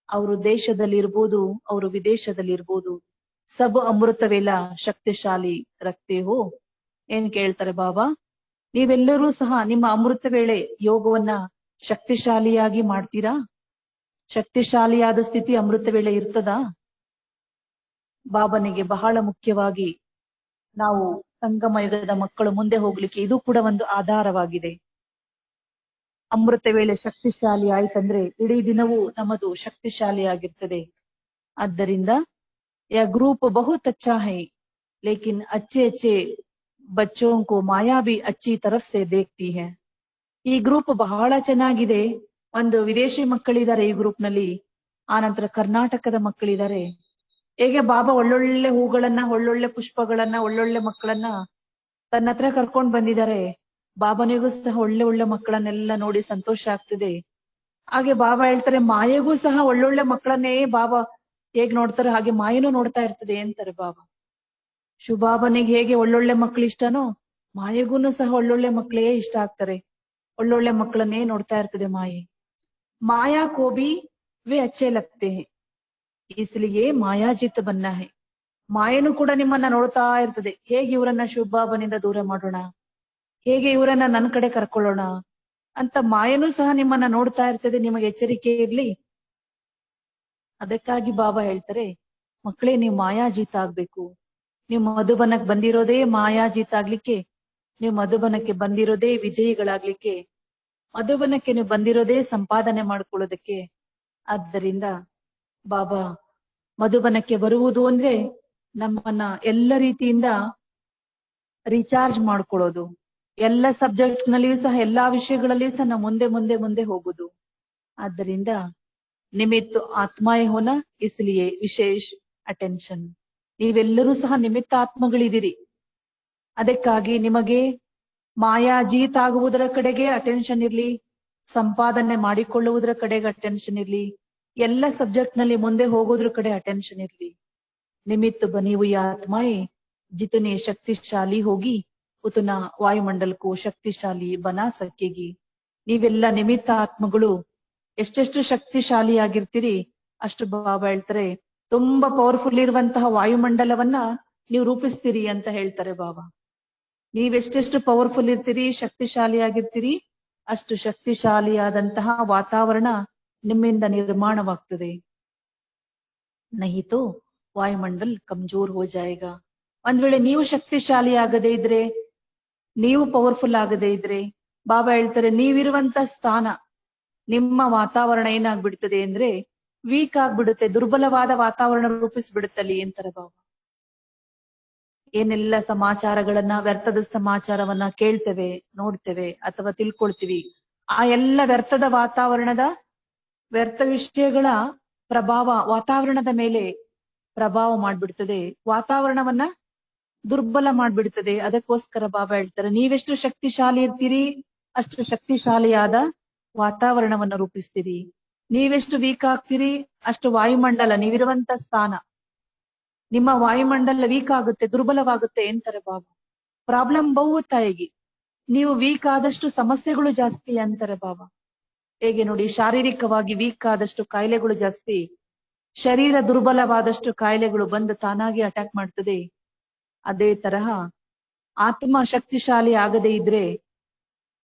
ಅವರು ದೇಶದಲ್ಲಿ ಇರ್ಬೋದು, ಅವರು ವಿದೇಶದಲ್ಲಿ ಇರ್ಬೋದು. ಸಬ್ ಅಮೃತ ವೇಲ ಶಕ್ತಿಶಾಲಿ ರಕ್ತೆ ಹೋ. ಏನ್ ಕೇಳ್ತಾರೆ ಬಾಬಾ, ನೀವೆಲ್ಲರೂ ಸಹ ನಿಮ್ಮ ಅಮೃತ ವೇಳೆ ಯೋಗವನ್ನ ಶಕ್ತಿಶಾಲಿಯಾಗಿ ಮಾಡ್ತೀರಾ? ಶಕ್ತಿಶಾಲಿಯಾದ ಸ್ಥಿತಿ ಅಮೃತ ವೇಳೆ ಇರ್ತದಾ? ಬಾಬನಿಗೆ ಬಹಳ ಮುಖ್ಯವಾಗಿ ನಾವು ಸಂಗಮ ಯುಗದ ಮಕ್ಕಳು ಮುಂದೆ ಹೋಗ್ಲಿಕ್ಕೆ ಇದು ಕೂಡ ಒಂದು ಆಧಾರವಾಗಿದೆ. ಅಮೃತ ವೇಳೆ ಶಕ್ತಿಶಾಲಿ ಆಯ್ತಂದ್ರೆ ಇಡೀ ದಿನವೂ ನಮ್ಮದು ಶಕ್ತಿಶಾಲಿಯಾಗಿರ್ತದೆ. ಆದ್ದರಿಂದ ಯಾ ಗ್ರೂಪ್ ಬಹುತ್ ಅಚ್ಚಾ ಹೈ, ಲೇಕಿನ್ ಅಚ್ಚೆ ಅಚ್ಚೆ ಬಚ್ಚೋಂ ಕೋ ಮಾಯಾ ಭಿ ಅಚ್ಚಿ ತರಫ್ ಸೆ ದೇಖ್ತಿ ಹೈ. ಈ ಗ್ರೂಪ್ ಬಹಳ ಚೆನ್ನಾಗಿದೆ. ಒಂದು ವಿದೇಶಿ ಮಕ್ಕಳಿದ್ದಾರೆ ಈ ಗ್ರೂಪ್ ನಲ್ಲಿ, ಆನಂತರ ಕರ್ನಾಟಕದ ಮಕ್ಕಳಿದ್ದಾರೆ. ಹೇಗೆ ಬಾಬಾ ಒಳ್ಳೊಳ್ಳೆ ಹೂಗಳನ್ನ, ಒಳ್ಳೊಳ್ಳೆ ಪುಷ್ಪಗಳನ್ನ, ಒಳ್ಳೊಳ್ಳೆ ಮಕ್ಕಳನ್ನ ತನ್ನ ಹತ್ರ ಕರ್ಕೊಂಡ್ ಬಂದಿದ್ದಾರೆ. ಬಾಬನಿಗೂ ಸಹ ಒಳ್ಳೆ ಒಳ್ಳೆ ಮಕ್ಕಳನ್ನೆಲ್ಲ ನೋಡಿ ಸಂತೋಷ ಆಗ್ತದೆ. ಹಾಗೆ ಬಾಬಾ ಹೇಳ್ತಾರೆ, ಮಾಯೆಗೂ ಸಹ ಒಳ್ಳೊಳ್ಳೆ ಮಕ್ಕಳನ್ನೇ ಬಾಬಾ ಹೇಗ್ ನೋಡ್ತಾರೆ ಹಾಗೆ ಮಾಯನೂ ನೋಡ್ತಾ ಇರ್ತದೆ ಅಂತಾರೆ ಬಾಬಾ. ಶುಭಾಬನಿಗೆ ಹೇಗೆ ಒಳ್ಳೊಳ್ಳೆ ಮಕ್ಕಳು ಇಷ್ಟನೋ, ಮಾಯೆಗೂನು ಸಹ ಒಳ್ಳೊಳ್ಳೆ ಮಕ್ಕಳೇ ಇಷ್ಟ ಆಗ್ತಾರೆ. ಒಳ್ಳೊಳ್ಳೆ ಮಕ್ಕಳನ್ನೇ ನೋಡ್ತಾ ಇರ್ತದೆ ಮಾಯೆ. ಮಾಯಾ ಕೋಬಿ ವೇ ಅಚ್ಚೆ ಲಗ್ತೆ ಹೈ, ಇಸ್ಲಿಯೇ ಮಾಯಾಜಿತ್ ಬನ್ನ ಹೈ. ಮಾಯನು ಕೂಡ ನಿಮ್ಮನ್ನ ನೋಡ್ತಾ ಇರ್ತದೆ, ಹೇಗೆ ಇವರನ್ನ ಶುಭಾಬನಿಂದ ದೂರ ಮಾಡೋಣ, ಹೇಗೆ ಇವರನ್ನ ನನ್ನ ಕಡೆ ಕರ್ಕೊಳ್ಳೋಣ. ಅಂತ ಮಾಯನೂ ಸಹ ನಿಮ್ಮನ್ನ ನೋಡ್ತಾ ಇರ್ತದೆ, ನಿಮಗೆ ಎಚ್ಚರಿಕೆ ಇರ್ಲಿ. ಅದಕ್ಕಾಗಿ ಬಾಬಾ ಹೇಳ್ತಾರೆ, ಮಕ್ಕಳೇ ನೀವು ಮಾಯಾಜೀತ ಆಗ್ಬೇಕು. ನೀವು ಮಧುಬನಕ್ಕೆ ಬಂದಿರೋದೇ ಮಾಯಾಜೀತ ಆಗ್ಲಿಕ್ಕೆ, ನೀವು ಮಧುಬನಕ್ಕೆ ಬಂದಿರೋದೇ ವಿಜಯಿಗಳಾಗ್ಲಿಕ್ಕೆ, ಮಧುಬನಕ್ಕೆ ನೀವು ಬಂದಿರೋದೇ ಸಂಪಾದನೆ ಮಾಡ್ಕೊಳ್ಳೋದಕ್ಕೆ. ಆದ್ದರಿಂದ ಬಾಬಾ ಮಧುಬನಕ್ಕೆ ಬರುವುದು ಅಂದ್ರೆ ನಮ್ಮನ್ನ ಎಲ್ಲ ರೀತಿಯಿಂದ ರೀಚಾರ್ಜ್ ಮಾಡ್ಕೊಳ್ಳೋದು. ಎಲ್ಲ ಸಬ್ಜೆಕ್ಟ್ ನಲ್ಲಿಯೂ ಸಹ, ಎಲ್ಲಾ ವಿಷಯಗಳಲ್ಲಿಯೂ ಸಹ ನಾವು ಮುಂದೆ ಮುಂದೆ ಮುಂದೆ ಹೋಗುದು. ಆದ್ದರಿಂದ ನಿಮಿತ್ತ ಆತ್ಮಾಯ ಹೋನ ಇಸ್ಲಿಯೇ ವಿಶೇಷ ಅಟೆನ್ಷನ್. ನೀವೆಲ್ಲರೂ ಸಹ ನಿಮಿತ್ತ ಆತ್ಮಗಳಿದ್ದೀರಿ. ಅದಕ್ಕಾಗಿ ನಿಮಗೆ ಮಾಯಾಜೀತ್ ಆಗುವುದರ ಕಡೆಗೆ ಅಟೆನ್ಷನ್ ಇರ್ಲಿ, ಸಂಪಾದನೆ ಮಾಡಿಕೊಳ್ಳುವುದರ ಕಡೆಗೆ ಅಟೆನ್ಷನ್ ಇರ್ಲಿ, ಎಲ್ಲ ಸಬ್ಜೆಕ್ಟ್ ನಲ್ಲಿ ಮುಂದೆ ಹೋಗೋದ್ರ ಕಡೆ ಅಟೆನ್ಷನ್ ಇರ್ಲಿ. निमित्त बनी हुई आत्माएं जितने शक्तिशाली होगी उतना वायुमंडल को शक्तिशाली बना सकेगी. ನೀವೆಲ್ಲ ನಿಮಿತ್ತ ಆತ್ಮಗಳು ಎಷ್ಟೆಷ್ಟು ಶಕ್ತಿಶಾಲಿ ಆಗಿರ್ತೀರಿ ಅಷ್ಟು ಬಾಬಾ ಹೇಳ್ತಾರೆ, ತುಂಬಾ ಪವರ್ಫುಲ್ ಇರುವಂತಹ ವಾಯುಮಂಡಲವನ್ನ ನೀವು ರೂಪಿಸ್ತೀರಿ ಅಂತ ಹೇಳ್ತಾರೆ ಬಾಬಾ. ನೀವೆಷ್ಟೆಷ್ಟು ಪವರ್ಫುಲ್ ಇರ್ತೀರಿ, ಶಕ್ತಿಶಾಲಿ ಆಗಿರ್ತೀರಿ, ಅಷ್ಟು ಶಕ್ತಿಶಾಲಿಯಾದಂತಹ ವಾತಾವರಣ ನಿಮ್ಮಿಂದ ನಿರ್ಮಾಣವಾಗ್ತದೆ. ನಹಿತೋ ವಾಯುಮಂಡಲ್ ಕಮ್ಜೋರ್ ಹೋ ಜಾಯೇಗಾ. ಒಂದ್ ವೇಳೆ ನೀವು ಶಕ್ತಿಶಾಲಿ ಆಗದೆ ಇದ್ರೆ, ನೀವು ಪವರ್ಫುಲ್ ಆಗದೆ ಇದ್ರೆ, ಬಾಬಾ ಹೇಳ್ತಾರೆ ನೀವಿರುವಂತ ಸ್ಥಾನ, ನಿಮ್ಮ ವಾತಾವರಣ ಏನಾಗ್ಬಿಡ್ತದೆ ಅಂದ್ರೆ ವೀಕ್ ಆಗ್ಬಿಡುತ್ತೆ, ದುರ್ಬಲವಾದ ವಾತಾವರಣ ರೂಪಿಸ್ಬಿಡುತ್ತಲ್ಲಿ ಅಂತಾರೆ ಬಾಬಾ. ಏನೆಲ್ಲ ಸಮಾಚಾರಗಳನ್ನ, ವ್ಯರ್ಥದ ಸಮಾಚಾರವನ್ನ ಕೇಳ್ತೇವೆ, ನೋಡ್ತೇವೆ ಅಥವಾ ತಿಳ್ಕೊಳ್ತೀವಿ, ಆ ಎಲ್ಲ ವ್ಯರ್ಥದ ವಾತಾವರಣದ ವ್ಯರ್ಥ ವಿಷಯಗಳ ಪ್ರಭಾವ ವಾತಾವರಣದ ಮೇಲೆ ಪ್ರಭಾವ ಮಾಡ್ಬಿಡ್ತದೆ, ವಾತಾವರಣವನ್ನ ದುರ್ಬಲ ಮಾಡ್ಬಿಡ್ತದೆ. ಅದಕ್ಕೋಸ್ಕರ ಬಾಬಾ ಹೇಳ್ತಾರೆ, ನೀವೆಷ್ಟು ಶಕ್ತಿಶಾಲಿ ಇರ್ತೀರಿ ಅಷ್ಟು ಶಕ್ತಿಶಾಲಿಯಾದ ವಾತಾವರಣವನ್ನ ರೂಪಿಸ್ತೀರಿ. ನೀವೆಷ್ಟು ವೀಕ್ ಆಗ್ತೀರಿ ಅಷ್ಟು ವಾಯುಮಂಡಲ, ನೀವಿರುವಂತ ಸ್ಥಾನ, ನಿಮ್ಮ ವಾಯುಮಂಡಲ ವೀಕ್ ಆಗುತ್ತೆ, ದುರ್ಬಲವಾಗುತ್ತೆ ಅಂತಾರೆ ಬಾಬಾ. ಪ್ರಾಬ್ಲಮ್ ಬಹುತ್ ಆಯೇಗಿ, ನೀವು ವೀಕ್ ಆದಷ್ಟು ಸಮಸ್ಯೆಗಳು ಜಾಸ್ತಿ ಅಂತಾರೆ ಬಾಬಾ. ಹೇಗೆ ನೋಡಿ, ಶಾರೀರಿಕವಾಗಿ ವೀಕ್ ಆದಷ್ಟು ಕಾಯಿಲೆಗಳು ಜಾಸ್ತಿ, ಶರೀರ ದುರ್ಬಲವಾದಷ್ಟು ಕಾಯಿಲೆಗಳು ಬಂದು ತಾನಾಗಿ ಅಟ್ಯಾಕ್ ಮಾಡ್ತದೆ. ಅದೇ ತರಹ ಆತ್ಮ ಶಕ್ತಿಶಾಲಿ ಆಗದೆ ಇದ್ರೆ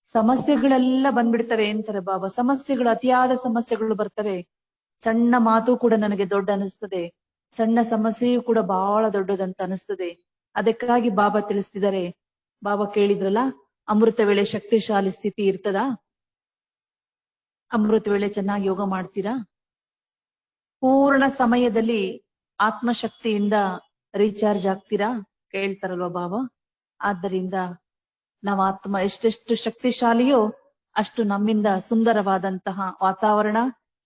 ಸಮಸ್ಯೆಗಳೆಲ್ಲ ಬಂದ್ಬಿಡ್ತವೆ ಅಂತಾರೆ ಬಾಬಾ. ಸಮಸ್ಯೆಗಳು, ಅತಿಯಾದ ಸಮಸ್ಯೆಗಳು ಬರ್ತವೆ. ಸಣ್ಣ ಮಾತು ಕೂಡ ನನಗೆ ದೊಡ್ಡ ಅನಿಸ್ತದೆ, ಸಣ್ಣ ಸಮಸ್ಯೆಯೂ ಕೂಡ ಬಹಳ ದೊಡ್ಡದಂತ ಅನಿಸ್ತದೆ. ಅದಕ್ಕಾಗಿ ಬಾಬಾ ತಿಳಿಸ್ತಿದ್ದಾರೆ. ಬಾಬಾ ಕೇಳಿದ್ರಲ್ಲ, ಅಮೃತ ವೇಳೆ ಶಕ್ತಿಶಾಲಿ ಸ್ಥಿತಿ ಇರ್ತದಾ? ಅಮೃತ ವೇಳೆ ಚೆನ್ನಾಗಿ ಯೋಗ ಮಾಡ್ತೀರಾ? ಪೂರ್ಣ ಸಮಯದಲ್ಲಿ ಆತ್ಮಶಕ್ತಿಯಿಂದ ರೀಚಾರ್ಜ್ ಆಗ್ತೀರಾ? ಕೇಳ್ತಾರಲ್ವ ಬಾಬಾ. ಆದ್ದರಿಂದ ನಾವು ಆತ್ಮ ಎಷ್ಟೆಷ್ಟು ಶಕ್ತಿಶಾಲಿಯೋ ಅಷ್ಟು ನಮ್ಮಿಂದ ಸುಂದರವಾದಂತಹ ವಾತಾವರಣ,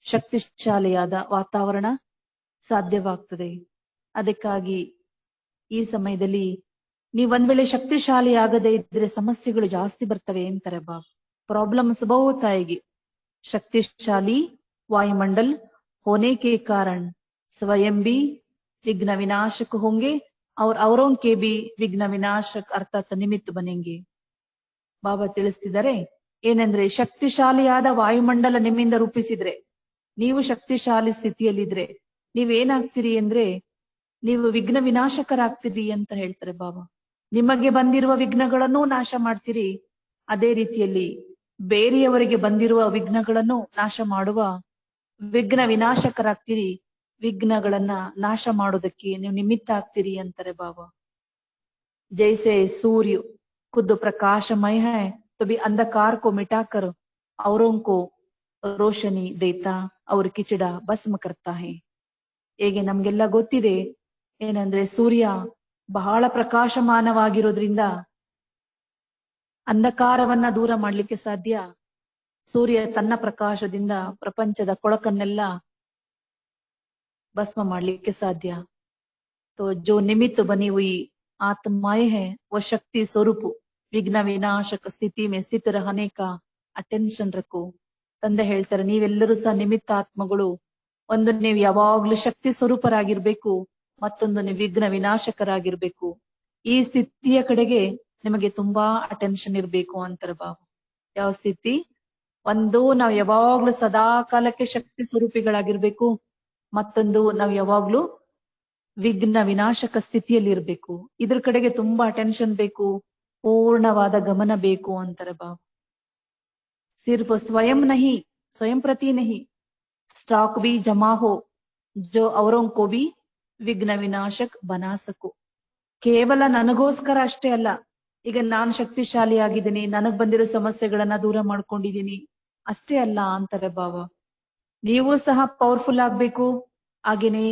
ಶಕ್ತಿಶಾಲಿಯಾದ ವಾತಾವರಣ ಸಾಧ್ಯವಾಗ್ತದೆ. ಅದಕ್ಕಾಗಿ ಈ ಸಮಯದಲ್ಲಿ ನೀವು ಒಂದ್ ವೇಳೆ ಶಕ್ತಿಶಾಲಿ ಆಗದೆ ಇದ್ರೆ ಸಮಸ್ಯೆಗಳು ಜಾಸ್ತಿ ಬರ್ತವೆ ಅಂತಾರೆ ಬಾಬಾ. प्रॉब्लम्स बहुत आएगी. शक्तिशाली वायुमंडल होने के कारण स्वयं भी विघ्न विनाशक होंगे और औरों के भी विघ्न विनाशक अर्थात निमित्त बनेंगे. ಬಾಬಾ ತಿಳಿಸ್ತಿದ್ದಾರೆ ಏನಂದ್ರೆ, ಶಕ್ತಿಶಾಲಿಯಾದ ವಾಯುಮಂಡಲ ನಿಮ್ಮಿಂದ ರೂಪಿಸಿದ್ರೆ, ನೀವು ಶಕ್ತಿಶಾಲಿ ಸ್ಥಿತಿಯಲ್ಲಿದ್ರೆ ನೀವೇನಾಗ್ತೀರಿ ಅಂದ್ರೆ ನೀವು ವಿಘ್ನ ವಿನಾಶಕರಾಗ್ತೀರಿ ಅಂತ ಹೇಳ್ತಾರೆ ಬಾಬಾ. ನಿಮಗೆ ಬಂದಿರುವ ವಿಘ್ನಗಳನ್ನು ನಾಶ ಮಾಡ್ತೀರಿ, ಅದೇ ರೀತಿಯಲ್ಲಿ ಬೇರೆಯವರಿಗೆ ಬಂದಿರುವ ವಿಘ್ನಗಳನ್ನು ನಾಶ ಮಾಡುವ ವಿಘ್ನ ವಿನಾಶಕರಾಗ್ತೀರಿ. ವಿಘ್ನಗಳನ್ನ ನಾಶ ಮಾಡೋದಕ್ಕೆ ನೀವು ನಿಮಿತ್ತ ಆಗ್ತೀರಿ ಅಂತಾರೆ ಬಾಬಾ. जैसे सूर्य खुद प्रकाशमय है तो भी अंधकार को मिटाकर औरों को रोशनी देता और ಕಿಚಡ ಭಸ್ಮ करता है. ಹೇಗೆ ನಮ್ಗೆಲ್ಲ ಗೊತ್ತಿದೆ ಏನಂದ್ರೆ, ಸೂರ್ಯ ಬಹಳ ಪ್ರಕಾಶಮಾನವಾಗಿರೋದ್ರಿಂದ ಅಂಧಕಾರವನ್ನ ದೂರ ಮಾಡ್ಲಿಕ್ಕೆ ಸಾಧ್ಯ. ಸೂರ್ಯ ತನ್ನ ಪ್ರಕಾಶದಿಂದ ಪ್ರಪಂಚದ ಕೊಳಕನ್ನೆಲ್ಲ ಭಸ್ಮ ಮಾಡ್ಲಿಕ್ಕೆ ಸಾಧ್ಯ. तो जो निमित्त बनी हुई आत्माएं है वो शक्ति स्वरूप विघ्न विनाशक ಸ್ಥಿತಿ में स्थित रहने का ಅಟೆನ್ಷನ್ रखो. ತಂದೆ ಹೇಳ್ತಾರೆ, ನೀವೆಲ್ಲರೂ ಸಹ ನಿಮಿತ್ತ ಆತ್ಮಗಳು. ಒಂದು ನೀವು ಯಾವಾಗ್ಲೂ ಶಕ್ತಿ ಸ್ವರೂಪರಾಗಿರ್ಬೇಕು, ಮತ್ತೊಂದು ನೀವು ವಿಘ್ನ ವಿನಾಶಕರಾಗಿರ್ಬೇಕು. ಈ ಸ್ಥಿತಿಯ ಕಡೆಗೆ ನಿಮಗೆ ತುಂಬಾ ಅಟೆನ್ಷನ್ ಇರ್ಬೇಕು ಅಂತಾರೆ ಬಾಬಾ. ಯಾವ ಸ್ಥಿತಿ? ಒಂದು, ನಾವು ಯಾವಾಗ್ಲೂ ಸದಾ ಕಾಲಕ್ಕೆ ಶಕ್ತಿ ಸ್ವರೂಪಿಗಳಾಗಿರ್ಬೇಕು, ಮತ್ತೊಂದು ನಾವು ಯಾವಾಗ್ಲೂ ವಿಘ್ನ ವಿನಾಶಕ ಸ್ಥಿತಿಯಲ್ಲಿ ಇರ್ಬೇಕು. ಇದ್ರ ಕಡೆಗೆ ತುಂಬಾ ಅಟೆನ್ಷನ್ ಬೇಕು, ಪೂರ್ಣವಾದ ಗಮನ ಬೇಕು ಅಂತಾರೆ ಬಾಬಾ. सिर्फ स्वयं नहीं, स्वयं प्रति नहीं, स्टॉक भी जमा हो जो औरों को भी ವಿಘ್ನ ವಿನಾಶಕ್ ಬನಾ ಸಕು. ಕೇವಲ ನನಗೋಸ್ಕರ ಅಷ್ಟೇ ಅಲ್ಲ, ಈಗ ನಾನ್ ಶಕ್ತಿಶಾಲಿ ಆಗಿದ್ದೀನಿ, ನನಗ್ ಬಂದಿರೋ ಸಮಸ್ಯೆಗಳನ್ನ ದೂರ ಮಾಡ್ಕೊಂಡಿದ್ದೀನಿ ಅಷ್ಟೇ ಅಲ್ಲ ಅಂತಾರೆ ಬಾಬಾ. ನೀವು ಸಹ ಪವರ್ಫುಲ್ ಆಗ್ಬೇಕು, ಹಾಗೇನೆ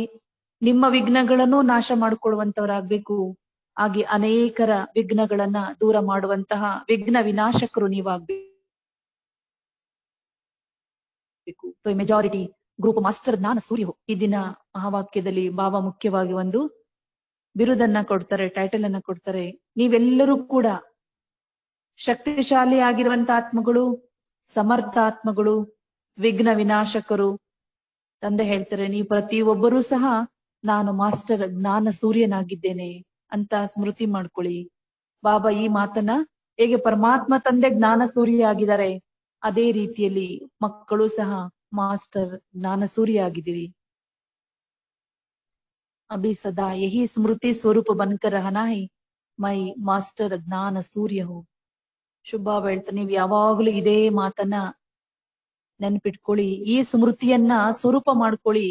ನಿಮ್ಮ ವಿಘ್ನಗಳನ್ನು ನಾಶ ಮಾಡ್ಕೊಳ್ಳುವಂತವರಾಗ್ಬೇಕು, ಹಾಗೆ ಅನೇಕರ ವಿಘ್ನಗಳನ್ನ ದೂರ ಮಾಡುವಂತಹ ವಿಘ್ನ ವಿನಾಶಕರು ನೀವಾಗ್ಬೇಕು. ಮೆಜಾರಿಟಿ ಗ್ರೂಪ್ ಮಾಸ್ಟರ್ ಜ್ಞಾನ ಸೂರ್ಯ. ಈ ದಿನ ಮಹಾವಾಕ್ಯದಲ್ಲಿ ಬಾಬಾ ಮುಖ್ಯವಾಗಿ ಒಂದು ಬಿರುದನ್ನ ಕೊಡ್ತಾರೆ, ಟೈಟಲ್ ಅನ್ನ ಕೊಡ್ತಾರೆ. ನೀವೆಲ್ಲರೂ ಕೂಡ ಶಕ್ತಿಶಾಲಿ ಆಗಿರುವಂತ ಆತ್ಮಗಳು, ಸಮರ್ಥ ಆತ್ಮಗಳು, ವಿಘ್ನ ವಿನಾಶಕರು. ತಂದೆ ಹೇಳ್ತಾರೆ, ನೀವು ಪ್ರತಿಯೊಬ್ಬರೂ ಸಹ ನಾನು ಮಾಸ್ಟರ್ ಜ್ಞಾನ ಸೂರ್ಯನಾಗಿದ್ದೇನೆ ಅಂತ ಸ್ಮೃತಿ ಮಾಡ್ಕೊಳ್ಳಿ. ಬಾಬಾ ಈ ಮಾತನ್ನ ಹೇಗೆ ಪರಮಾತ್ಮ ತಂದೆ ಜ್ಞಾನ ಸೂರ್ಯ ಆಗಿದ್ದಾರೆ, ಅದೇ ರೀತಿಯಲ್ಲಿ ಮಕ್ಕಳು ಸಹ ಮಾಸ್ಟರ್ ಜ್ಞಾನ ಸೂರ್ಯ ಆಗಿದ್ದೀರಿ. ಅಭಿ ಸದಾ ಯಹಿ ಸ್ಮೃತಿ ಸ್ವರೂಪ ಬನ್ಕರ್ ರಹನಾ ಹೈ, ಮೈ ಮಾಸ್ಟರ್ ಜ್ಞಾನ ಸೂರ್ಯ ಹೋ. ಶುಭ ಹೇಳ್ತಾರೆ, ನೀವು ಯಾವಾಗ್ಲೂ ಇದೇ ಮಾತನ್ನ ನೆನ್ಪಿಟ್ಕೊಳ್ಳಿ, ಈ ಸ್ಮೃತಿಯನ್ನ ಸ್ವರೂಪ ಮಾಡ್ಕೊಳ್ಳಿ.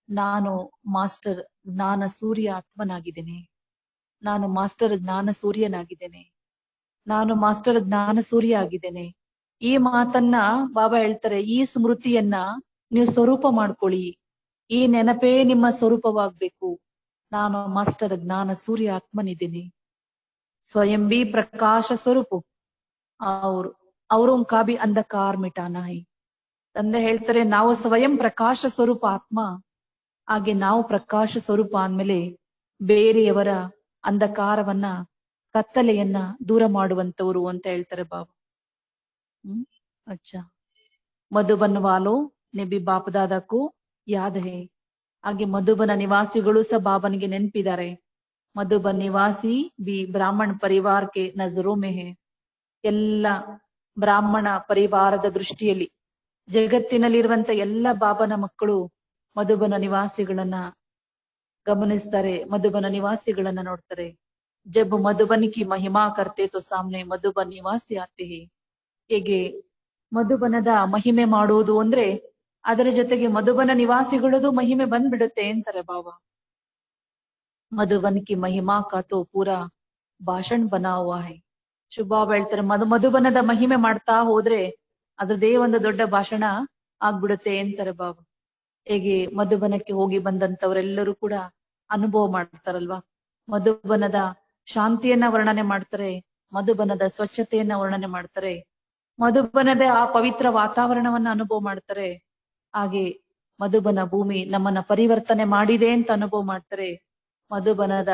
ನಾನು ಮಾಸ್ಟರ್ ಜ್ಞಾನ ಸೂರ್ಯ ಆತ್ಮನಾಗಿದ್ದೇನೆ, ನಾನು ಮಾಸ್ಟರ್ ಜ್ಞಾನ ಸೂರ್ಯನಾಗಿದ್ದೇನೆ, ನಾನು ಮಾಸ್ಟರ್ ಜ್ಞಾನ ಸೂರ್ಯ ಆಗಿದ್ದೇನೆ. ಈ ಮಾತನ್ನ ಬಾಬಾ ಹೇಳ್ತಾರೆ, ಈ ಸ್ಮೃತಿಯನ್ನ ನೀವು ಸ್ವರೂಪ ಮಾಡ್ಕೊಳ್ಳಿ, ಈ ನೆನಪೇ ನಿಮ್ಮ ಸ್ವರೂಪವಾಗ್ಬೇಕು. ನಾನು ಮಾಸ್ಟರ್ ಜ್ಞಾನ ಸೂರ್ಯ ಆತ್ಮನಿದ್ದೀನಿ, ಸ್ವಯಂ ಬಿ ಪ್ರಕಾಶ ಸ್ವರೂಪ ಅವರೋಂ ಕಾ ಬಿ ಅಂಧಕಾರ ಮಿಟಾನಾ ಹೈ. ತಂದೆ ಹೇಳ್ತಾರೆ, ನಾವು ಸ್ವಯಂ ಪ್ರಕಾಶ ಸ್ವರೂಪ ಆತ್ಮ, ಹಾಗೆ ನಾವು ಪ್ರಕಾಶ ಸ್ವರೂಪ ಅಂದ್ಮೇಲೆ ಬೇರೆಯವರ ಅಂಧಕಾರವನ್ನ, ಕತ್ತಲೆಯನ್ನ ದೂರ ಮಾಡುವಂತವರು ಅಂತ ಹೇಳ್ತಾರೆ ಬಾಬಾ. ಅಚ್ಚಾ, ಮಧುಬನ್ ವಾಲೋ ನೆ ಬಿ ಬಾಪ್ ದಾದಾಕು ಯಾದ್ ಹೇ. ಹಾಗೆ ಮಧುಬನ ನಿವಾಸಿಗಳು ಸಹ ಬಾಬನಿಗೆ ನೆನಪಿದ್ದಾರೆ. ಮಧುಬನ್ ನಿವಾಸಿ ಬಿ ಬ್ರಾಹ್ಮಣ ಪರಿವಾರ ಕೆ ನಜರೋ ಮೇ ಹೇ. ಎಲ್ಲ ಬ್ರಾಹ್ಮಣ ಪರಿವಾರದ ದೃಷ್ಟಿಯಲ್ಲಿ, ಜಗತ್ತಿನಲ್ಲಿರುವಂತ ಎಲ್ಲ ಬಾಬನ ಮಕ್ಕಳು ಮಧುಬನ ನಿವಾಸಿಗಳನ್ನ ಗಮನಿಸ್ತಾರೆ, ಮಧುಬನ ನಿವಾಸಿಗಳನ್ನ ನೋಡ್ತಾರೆ. ಜಬ್ ಮಧುಬನ್ ಕಿ ಮಹಿಮಾ ಕರ್ತೆ ತೋ ಸಾಮ್ನೆ ಮಧುಬನ್ ನಿವಾಸಿ ಆತೆ ಹೇ. ಹೇಗೆ ಮಧುಬನದ ಮಹಿಮೆ ಮಾಡುವುದು ಅಂದ್ರೆ ಅದರ ಜೊತೆಗೆ ಮಧುಬನ ನಿವಾಸಿಗಳದು ಮಹಿಮೆ ಬಂದ್ಬಿಡುತ್ತೆ ಅಂತಾರೆ ಬಾಬಾ. ಮಧುಬನ್ ಕಿ ಮಹಿಮಾ ಕಾ ತೋ ಪೂರಾ ಭಾಷಣ್ ಬನಾ ಹುವಾ ಹೈ. ಶುಭ ಹೇಳ್ತಾರೆ, ಮಧುಬನದ ಮಹಿಮೆ ಮಾಡ್ತಾ ಹೋದ್ರೆ ಅದ್ರದೇ ಒಂದು ದೊಡ್ಡ ಭಾಷಣ ಆಗ್ಬಿಡುತ್ತೆ ಅಂತಾರೆ ಬಾಬಾ. ಹೇಗೆ ಮಧುಬನಕ್ಕೆ ಹೋಗಿ ಬಂದಂತವರೆಲ್ಲರೂ ಕೂಡ ಅನುಭವ ಮಾಡ್ತಾರಲ್ವಾ, ಮಧುಬನದ ಶಾಂತಿಯನ್ನ ವರ್ಣನೆ ಮಾಡ್ತಾರೆ, ಮಧುಬನದ ಸ್ವಚ್ಛತೆಯನ್ನ ವರ್ಣನೆ ಮಾಡ್ತಾರೆ, ಮಧುಬನದ ಆ ಪವಿತ್ರ ವಾತಾವರಣವನ್ನ ಅನುಭವ ಮಾಡ್ತಾರೆ. ಹಾಗೆ ಮಧುಬನ ಭೂಮಿ ನಮ್ಮನ್ನ ಪರಿವರ್ತನೆ ಮಾಡಿದೆ ಅಂತ ಅನುಭವ ಮಾಡ್ತಾರೆ. ಮಧುಬನದ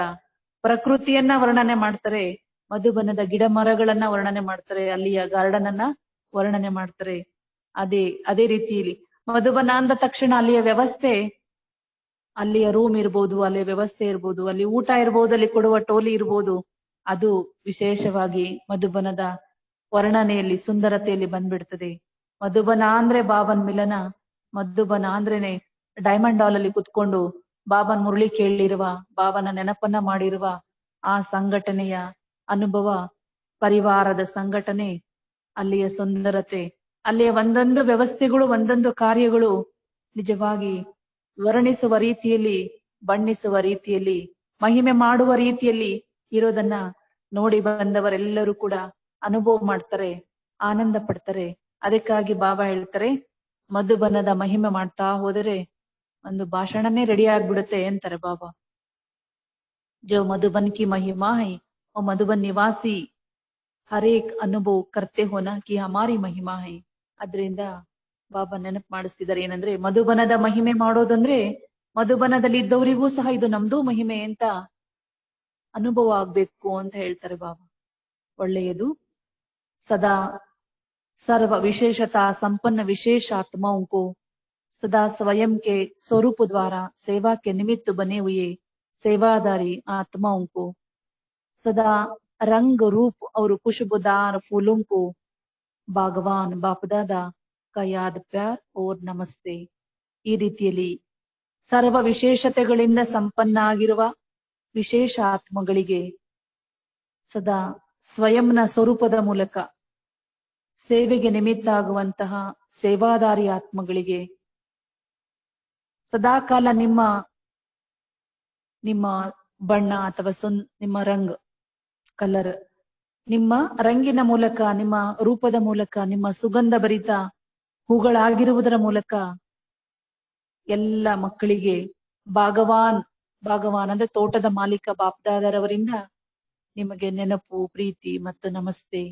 ಪ್ರಕೃತಿಯನ್ನ ವರ್ಣನೆ ಮಾಡ್ತಾರೆ, ಮಧುಬನದ ಗಿಡ ಮರಗಳನ್ನ ವರ್ಣನೆ ಮಾಡ್ತಾರೆ, ಅಲ್ಲಿಯ ಗಾರ್ಡನ್ ಅನ್ನ ವರ್ಣನೆ ಮಾಡ್ತಾರೆ. ಅದೇ ರೀತಿಯಲ್ಲಿ ಮಧುಬನ ಅಂದ ತಕ್ಷಣ ಅಲ್ಲಿಯ ವ್ಯವಸ್ಥೆ, ಅಲ್ಲಿಯ ರೂಮ್ ಇರ್ಬೋದು, ಅಲ್ಲಿಯ ವ್ಯವಸ್ಥೆ ಇರ್ಬೋದು, ಅಲ್ಲಿ ಊಟ ಇರ್ಬೋದು, ಅಲ್ಲಿ ಕೊಡುವ ಟೋಲಿ ಇರ್ಬೋದು, ಅದು ವಿಶೇಷವಾಗಿ ಮಧುಬನದ ವರ್ಣನೆಯಲ್ಲಿ, ಸುಂದರತೆಯಲ್ಲಿ ಬಂದ್ಬಿಡ್ತದೆ. ಮಧುಬನ ಅಂದ್ರೆ ಬಾಬನ್ ಮಿಲನ, ಮಧುಬನ ಅಂದ್ರೇನೆ ಡೈಮಂಡ್ ಹಾಲ್ ಅಲ್ಲಿ ಕುತ್ಕೊಂಡು ಬಾಬನ್ ಮುರಳಿ ಕೇಳಿರುವ, ಬಾಬನ ನೆನಪನ್ನ ಮಾಡಿರುವ ಆ ಸಂಘಟನೆಯ ಅನುಭವ, ಪರಿವಾರದ ಸಂಘಟನೆ, ಅಲ್ಲಿಯ ಸುಂದರತೆ, ಅಲ್ಲಿಯ ಒಂದೊಂದು ವ್ಯವಸ್ಥೆಗಳು, ಒಂದೊಂದು ಕಾರ್ಯಗಳು ನಿಜವಾಗಿ ವರ್ಣಿಸುವ ರೀತಿಯಲ್ಲಿ, ಬಣ್ಣಿಸುವ ರೀತಿಯಲ್ಲಿ, ಮಹಿಮೆ ಮಾಡುವ ರೀತಿಯಲ್ಲಿ ಇರೋದನ್ನ ನೋಡಿ ಬಂದವರೆಲ್ಲರೂ ಕೂಡ ಅನುಭವ ಮಾಡ್ತಾರೆ, ಆನಂದ ಪಡ್ತಾರೆ. ಅದಕ್ಕಾಗಿ ಬಾಬಾ ಹೇಳ್ತಾರೆ, ಮಧುಬನದ ಮಹಿಮೆ ಮಾಡ್ತಾ ಹೋದರೆ ಒಂದು ಭಾಷಣನೇ ರೆಡಿ ಆಗ್ಬಿಡುತ್ತೆ ಅಂತಾರೆ ಬಾಬಾ. ಜೋ ಮಧುಬನ್ ಕಿ ಮಹಿಮಾ ಹೈ, ಓ ಮಧುಬನ್ ನಿವಾಸಿ ಹರೇಕ್ ಅನುಭವ ಕರ್ತೆ ಹೋನಾ ಕಿ ಹಮಾರಿ ಮಹಿಮಾ ಹೈ. ಅದ್ರಿಂದ ಬಾಬಾ ನೆನಪು ಮಾಡಿಸ್ತಿದ್ದಾರೆ ಏನಂದ್ರೆ, ಮಧುಬನದ ಮಹಿಮೆ ಮಾಡೋದಂದ್ರೆ ಮಧುಬನದಲ್ಲಿ ಇದ್ದವರಿಗೂ ಸಹ ಇದು ನಮ್ದು ಮಹಿಮೆ ಅಂತ ಅನುಭವ ಆಗ್ಬೇಕು ಅಂತ ಹೇಳ್ತಾರೆ ಬಾಬಾ. ಒಳ್ಳೆಯದು. ಸದಾ सर्व विशेषता संपन्न विशेष आत्माओं को सदा स्वयं के स्वरूप द्वारा सेवा के निमित्त बने हुए सेवादारी आत्माओं को सदा रंग रूप और खुशबूदार फूलों को भगवान बापदादा का याद प्यार और नमस्ते. ಈ ರೀತಿಯಲ್ಲಿ ಸರ್ವ ವಿಶೇಷತೆಗಳಿಂದ ಸಂಪನ್ನ ಆಗಿರುವ ವಿಶೇಷ ಆತ್ಮಗಳಿಗೆ ಸದಾ ಸ್ವಯಂನ ಸ್ವರೂಪದ ಮೂಲಕ ಸೇವೆಗೆ ನಿಮಿತ್ತ ಆಗುವಂತಹ ಸೇವಾದಾರಿ ಆತ್ಮಗಳಿಗೆ ಸದಾಕಾಲ ನಿಮ್ಮ ಬಣ್ಣ ಅಥವಾ ನಿಮ್ಮ ಕಲರ್, ನಿಮ್ಮ ರಂಗಿನ ಮೂಲಕ, ನಿಮ್ಮ ರೂಪದ ಮೂಲಕ, ನಿಮ್ಮ ಸುಗಂಧ ಭರಿತ ಹೂಗಳಾಗಿರುವುದರ ಮೂಲಕ ಎಲ್ಲ ಮಕ್ಕಳಿಗೆ ಭಾಗವಾನ್ ಅಂದ್ರೆ ತೋಟದ ಮಾಲೀಕ ಬಾಪ್ದಾದರವರಿಂದ ನಿಮಗೆ ನೆನಪು, ಪ್ರೀತಿ ಮತ್ತು ನಮಸ್ತೆ.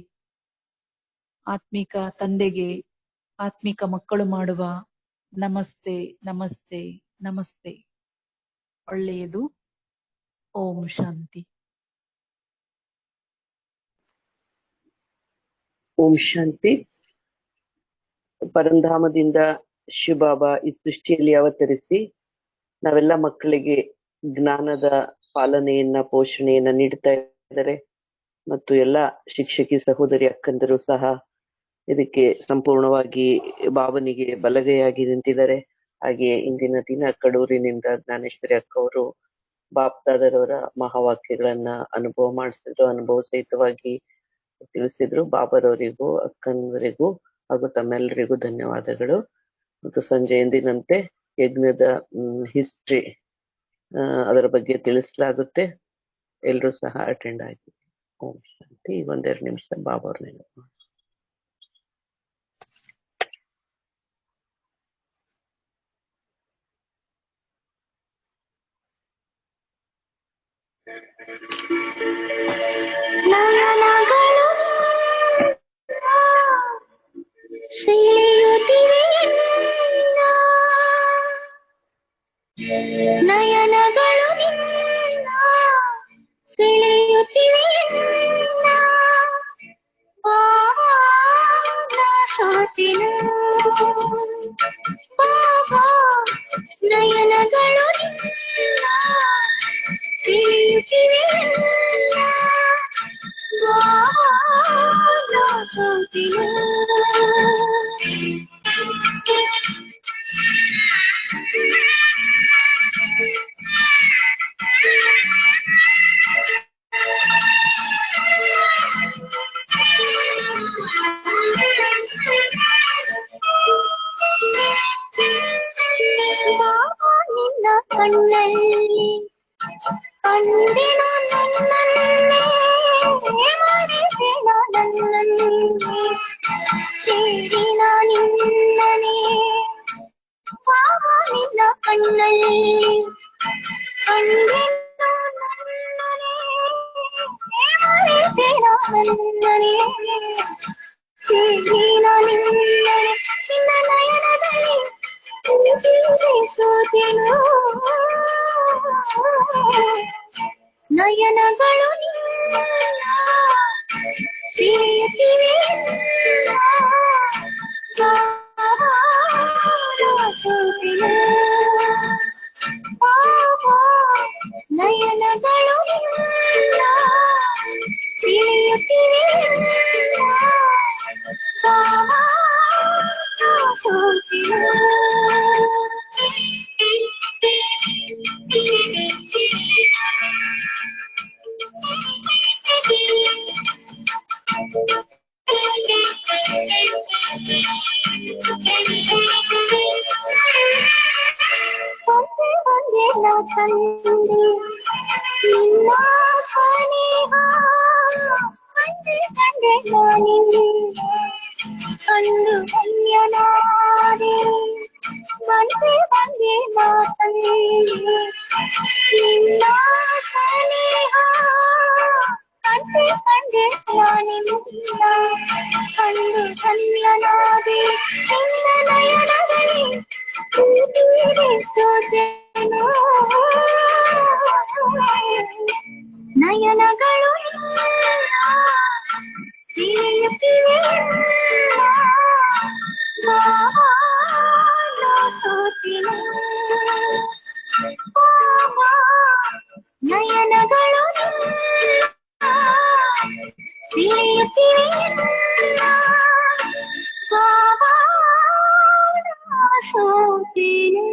ಆತ್ಮಿಕ ತಂದೆಗೆ ಆತ್ಮಿಕ ಮಕ್ಕಳು ಮಾಡುವ ನಮಸ್ತೆ ನಮಸ್ತೆ ನಮಸ್ತೆ. ಒಳ್ಳೆಯದು. ಓಂ ಶಾಂತಿ. ಓಂ ಶಾಂತಿ. ಪರಂಧಾಮದಿಂದ ಶಿವಬಾಬಾ ಈ ಸೃಷ್ಟಿಯಲ್ಲಿ ಅವತರಿಸಿ ನಾವೆಲ್ಲ ಮಕ್ಕಳಿಗೆ ಜ್ಞಾನದ ಪಾಲನೆಯನ್ನ, ಪೋಷಣೆಯನ್ನ ನೀಡ್ತಾ ಇದ್ದಾರೆ. ಮತ್ತು ಎಲ್ಲ ಶಿಕ್ಷಕಿ ಸಹೋದರಿ ಅಕ್ಕಂದರು ಸಹ ಇದಕ್ಕೆ ಸಂಪೂರ್ಣವಾಗಿ ಭಾವನೆಗೆ ಬಲಗೈಯಾಗಿ ನಿಂತಿದ್ದಾರೆ. ಹಾಗೆಯೇ ಇಂದಿನ ದಿನ ಕಡೂರಿನಿಂದ ಜ್ಞಾನೇಶ್ವರಿ ಅಕ್ಕ ಅವರು ಬಾಪ್ದಾದರವರ ಮಹಾವಾಕ್ಯಗಳನ್ನ ಅನುಭವ ಮಾಡಿಸಿದ್ರು, ಅನುಭವ ಸಹಿತವಾಗಿ ತಿಳಿಸಿದ್ರು. ಬಾಬರವರಿಗೂ ಅಕ್ಕನವರಿಗೂ ಹಾಗೂ ತಮ್ಮೆಲ್ಲರಿಗೂ ಧನ್ಯವಾದಗಳು. ಮತ್ತು ಸಂಜೆ ಎಂದಿನಂತೆ ಯಜ್ಞದ ಹಿಸ್ಟ್ರಿ ಅದರ ಬಗ್ಗೆ ತಿಳಿಸಲಾಗುತ್ತೆ. ಎಲ್ಲರೂ ಸಹ ಅಟೆಂಡ್ ಆಗಿ. ಓಂ ಶಾಂತಿ. 1-2 ನಿಮಿಷ ಬಾಬಾ ಅವ್ರ ನೆನಪು. ನಯನಗಳು ನಿನ್ನ ಸೆಳೆಯುತ್ತಿವೆ ಸೋತಿನ ಬಾಬಾ, ನಯನಗಳು ನಿನ್ನ ಸೆಳೆಯುತ್ತಿವೆ ಬಾಬಾ ಸೋತಿನ ಬಾಬಾ ನಿನ್ನ ಕಣ್ಣಲ್ಲಿ ಕಂಡೆನ ನನ್ನನ್ನೇ ಮರೆತೆನ ನನ್ನನ್ನೇ ಸೇರಿನ ನಿನ್ನನೇ. ಬಾಬಾ ನಿನ್ನ ಕಣ್ಣಲ್ಲಿ ಕಂಡೆನ ನನ್ನನೇ ಮರೆತೆನ ನನ್ನನೇ ಸೇರಿನ ನಿನ್ನನೇ. ನಿನ್ನ ನಯನದಲ್ಲಿ ಸೋತೆನು ನಯನಗಳು ನಿನ್ನ ಸೆಳೆಯುತ್ತಿವೆ ಸೋತೆನು ಬಾಬಾ, ನಯನಗಳು ನಿನ್ನ ಸೆಳೆಯುತ್ತಿವೆ ಬಾಬಾ ಸೋತೆನು. ಒಂದೇ ನಾ ಕಂಡೆ ನಿನ್ನ ಸ್ನೇಹ, ಒಂದೇ ಕಂಡೆ ನಾನಿಂದ ಕಂಡು ಧನ್ಯನಾದೆ. ಒಂದೇ ನಾ ಕಂಡೆ ನಿನ್ನ ಸ್ನೇಹ, ಕಂಡೆ ನಾನಿಂದ ಕಂಡು ಧನ್ಯನಾದೆ. ನಿನ್ನ ನಯನದಲ್ಲಿ ಸೋತೆನು ನಯನಗಳು ಸೆಳೆಯುತ್ತಿವೆ ಬಾಬಾ ಸೋತೆನು ಬಾಬಾ, ನಯನಗಳು ಸೆಳೆಯುತ್ತಿವೆ ಬಾಬಾ ಸೋತೆನು.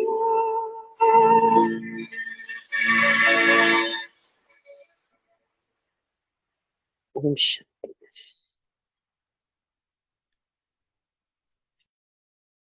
ಓಂ ಶಾಂತಿ.